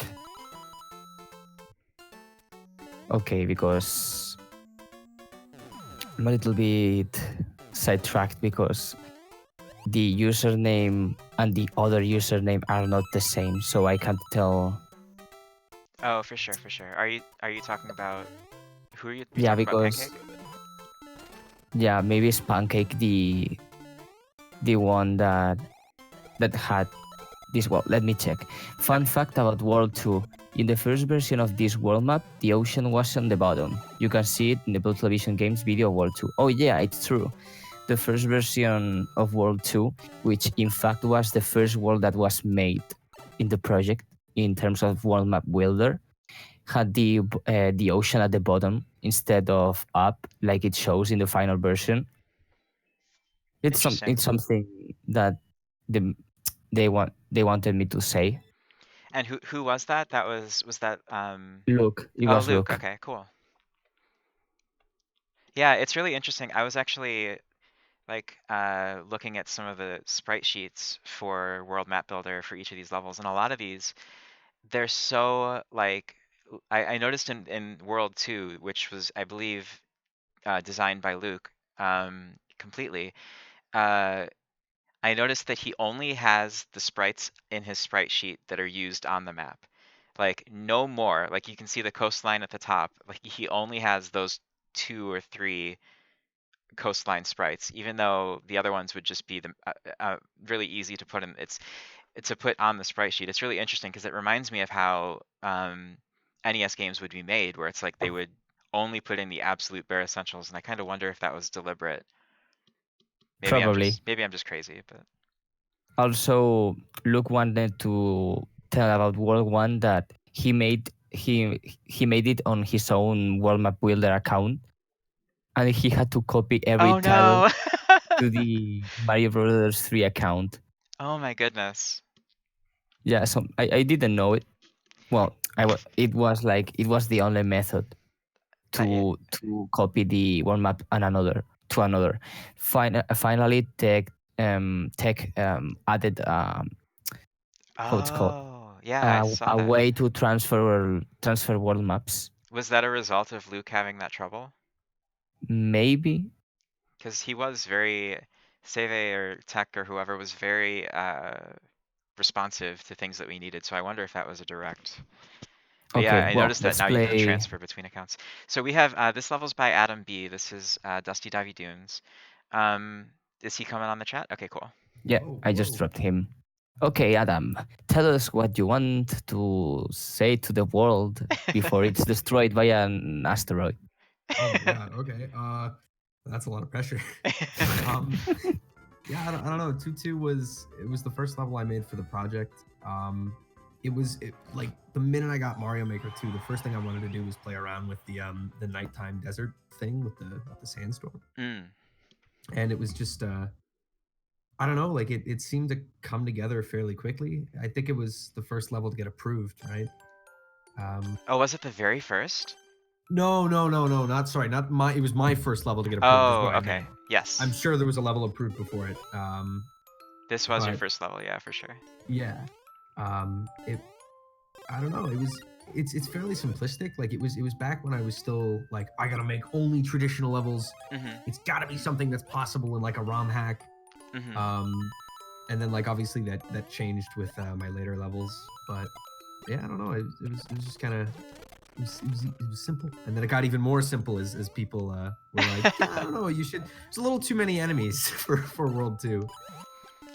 Okay, because I'm a little bit sidetracked because the username and the other username are not the same, so I can't tell. Oh, for sure, for sure. Are you talking about who are you Yeah, talking about, because Pancake? yeah, maybe it's Pancake the one that had this. Well, let me check. Fun Okay. fact about World 2. In the first version of this world map, the ocean was on the bottom. You can see it in the Blue Television Games video of World 2. Oh yeah, it's true. The first version of World 2, which in fact was the first world that was made in the project in terms of world map builder, had the ocean at the bottom instead of up like it shows in the final version. Interesting. It's something that the they wanted me to say. And who was that? Was that Look, it oh, was Luke. Luke. Okay, cool. Yeah, it's really interesting. I was actually like looking at some of the sprite sheets for World Map Builder for each of these levels, and a lot of these they're so like I noticed in World 2, which was I believe designed by Luke completely. Uh, I noticed that he only has the sprites in his sprite sheet that are used on the map. Like no more. Like you can see the coastline at the top. Like he only has those 2 or 3 coastline sprites, even though the other ones would just be the really easy to put in. It's to put on the sprite sheet. It's really interesting because it reminds me of how NES games would be made, where it's like they would only put in the absolute bare essentials, and I kind of wonder if that was deliberate. Probably. Maybe I'm just crazy, but Also, Luke wanted to tell about World 1 that he made it on his own World Map Builder account, and he had to copy every oh title no. to the Mario Brothers 3 account. Oh my goodness. Yeah, so I didn't know it. Well, it was the only method Yeah. to copy the one map and another to another. Finally, Tech added how it's called, Oh, yeah, I saw a that. way to transfer world maps. Was that a result of Luke having that trouble? Maybe. Because he was very, Seve or Tech or whoever was very responsive to things that we needed. So I wonder if that was a direct. But yeah, Okay, I well, noticed that let's now you can play. transfer between accounts. So we have this level's by Adam B. This is Dusty Divey Dunes. Um, is he coming on the chat? Okay, cool. Yeah, Whoa, I just whoa. dropped him. Okay, Adam, tell us what you want to say to the world before it's destroyed by an asteroid. Oh my god. Okay. That's a lot of pressure. um, yeah, I don't know. Tutu was the first level I made for the project. Like the minute I got Mario Maker 2, the first thing I wanted to do was play around with the nighttime desert thing with the sandstorm, Mm. and it was just I don't know, like it seemed to come together fairly quickly. I think it was the first level to get approved, right? Oh, was it the very first? No, not sorry, not my. It was my first level to get approved. Is Oh, what I okay. meant. Yes. I'm sure there was a level approved before it. This was your But first level, yeah, for sure. yeah, it. I don't know. It's fairly simplistic. Like it was back when I was still like I gotta make only traditional levels. Mm-hmm. It's gotta be something that's possible in like a ROM hack. Mm-hmm. And then like obviously that changed with my later levels. But yeah, I don't know. It was just kind of. It was simple, and then it got even more simple as people were like, I don't know, you should. There's a little too many enemies for World 2.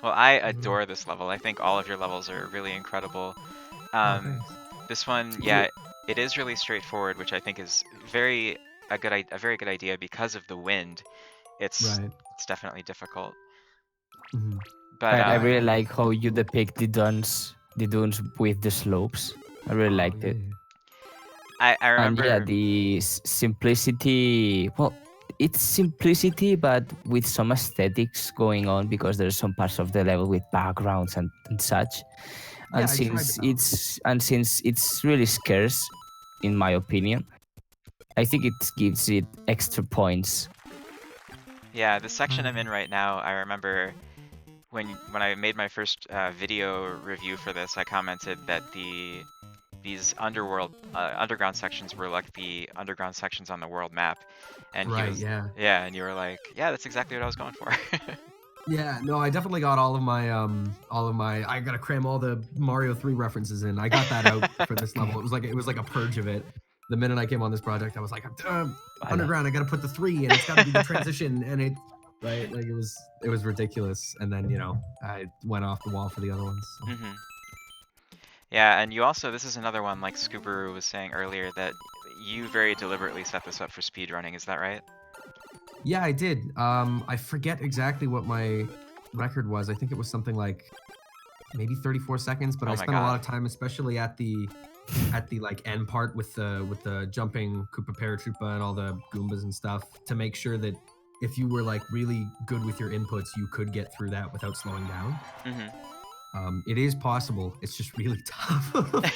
Well, I adore this level. I think all of your levels are really incredible. Oh, thanks. This one, yeah, it is really straightforward, which I think is a very good idea because of the wind. It's Right. it's definitely difficult. Mm-hmm. But I really like how you depict the dunes with the slopes. I really liked it. I And yeah, remember. the simplicity. Well, it's simplicity, but with some aesthetics going on because there's some parts of the level with backgrounds and such. Yeah, And I tried to balance. since it's really scarce, in my opinion, I think it gives it extra points. Yeah, the section I'm in right now, I remember when I made my first video review for this, I commented that these underground sections were like the underground sections on the world map, and he Right, was yeah. and you were like, yeah, that's exactly what I was going for. Yeah, no, I definitely got all of my I gotta cram all the Mario 3 references in. I got that out for this level. It was like a purge of it. The minute I came on this project, I was like, underground, I gotta put the 3 and it's gotta be the transition, and it right, like it was ridiculous. And then, I went off the wall for the other ones. So. Mm-hmm. Yeah, and you also, this is another one, like Scoobaroo was saying earlier, that you very deliberately set this up for speedrunning, is that right? Yeah, I did. I forget exactly what my record was. I think it was something like maybe 34 seconds, but Oh I my spent a lot God. of time, especially at the like end part with the jumping Koopa Paratroopa and all the Goombas and stuff, to make sure that if you were like really good with your inputs, you could get through that without slowing down. Mm-hmm. It is possible. It's just really tough. I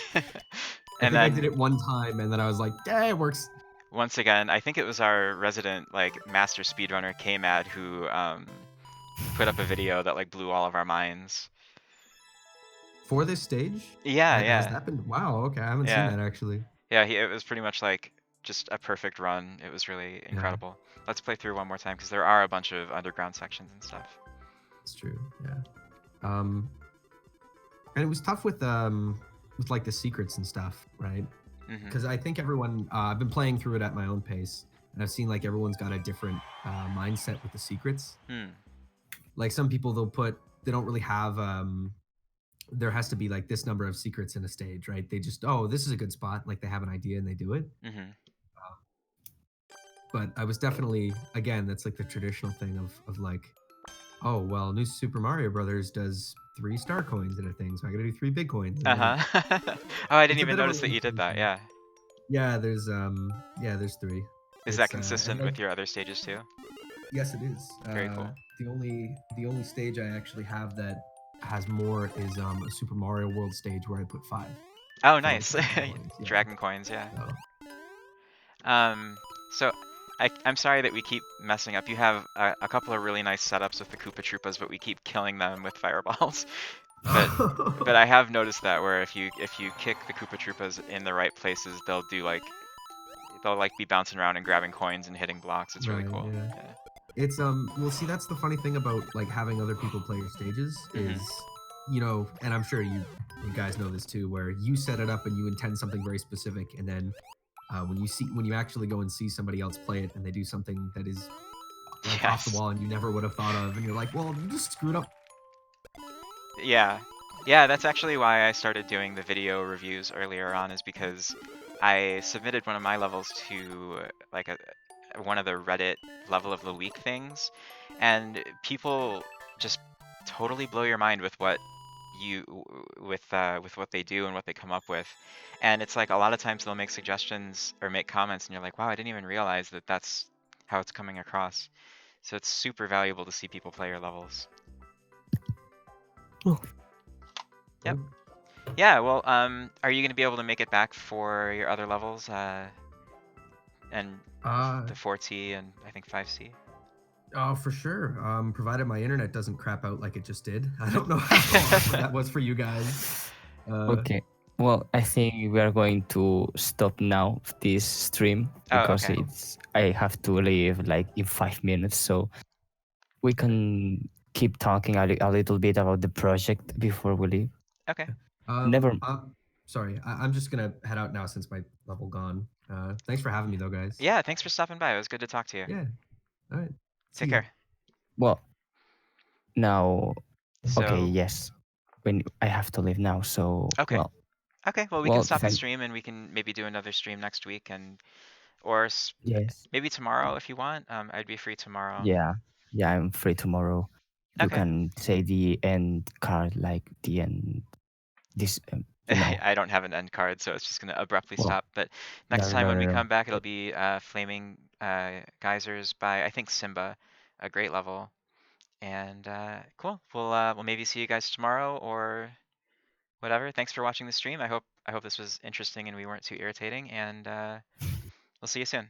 And think I then did it one time, and then I was like, yeah, it works. once again, I think it was our resident like master speedrunner K-Mad who put up a video that like blew all of our minds. For this stage? Yeah, Has yeah. that been? Wow, okay, I haven't seen Yeah. that actually. Yeah, it was pretty much like just a perfect run. It was really incredible. Let's play through one more time because there are a bunch of underground sections and stuff. It's true, yeah. And it was tough with with like the secrets and stuff, right? Mm-hmm. Because I think everyone, I've been playing through it at my own pace, and I've seen like everyone's got a different mindset with the secrets. Hmm. Like some people, they don't really have. There has to be like this number of secrets in a stage, right? They just, oh, this is a good spot. Like they have an idea and they do it. Mm-hmm. But I was definitely, again, that's like the traditional thing of like, oh well, New Super Mario Brothers does 3 star coins in a thing, so I gotta do 3 big coins. And like, Uh-huh. Oh, I didn't it's a even bit of a notice that you did limitation. that. Yeah. Yeah, there's 3. Is that It's consistent with your other stages too? yes, it is. Very cool. The only stage I actually have that has more is a Super Mario World stage where I put 5 Oh, for, like, nice. dragon coins. Yeah. Dragon coins, yeah. So, So I'm sorry that we keep messing up. You have a couple of really nice setups with the Koopa Troopas, but we keep killing them with fireballs. But I have noticed that where if you kick the Koopa Troopas in the right places, they'll be bouncing around and grabbing coins and hitting blocks. It's really right, cool. yeah. Yeah. It's well, see, that's the funny thing about like having other people play your stages Mhm. is, and I'm sure you guys know this too, where you set it up and you intend something very specific, and then when you actually go and see somebody else play it and they do something that is like off the Yes. wall and you never would have thought of, and you're like, well, you just screwed up. Yeah. Yeah, that's actually why I started doing the video reviews earlier on, is because I submitted one of my levels to like one of the Reddit level of the week things, and people just totally blow your mind with what with what they do and what they come up with. And it's like a lot of times they'll make suggestions or make comments and you're like, wow, I didn't even realize that that's how it's coming across. So it's super valuable to see people play your levels. Oh. Yep. Yeah, well, are you going to be able to make it back for your other levels? And the 4T and I think 5C? Oh, for sure. Provided my internet doesn't crap out like it just did. I don't know how awesome that was for you guys. Okay. Well, I think we are going to stop now this stream Oh, because okay. I have to leave like in 5 minutes, so we can keep talking a little bit about the project before we leave. Okay. Never. Sorry, I'm just gonna head out now since my level gone. Thanks for having me though, guys. Yeah, thanks for stopping by. It was good to talk to you. Yeah. All right. See Take ya. care. Well, now, okay, So, yes. When I have to leave now, so okay. well, Okay, well, we can stop the thank. stream and we can maybe do another stream next week or Yes. maybe tomorrow if you want. I'd be free tomorrow. Yeah. Yeah, I'm free tomorrow. You Okay. can say the end card like the end. This, I don't have an end card, so it's just going to abruptly Well, stop. But no, next no, time no, when no, we no. come back, it'll be Flaming Geysers by, I think, Simba. A great level. And cool. We'll maybe see you guys tomorrow or whatever. Thanks for watching the stream. I hope this was interesting and we weren't too irritating. And we'll see you soon.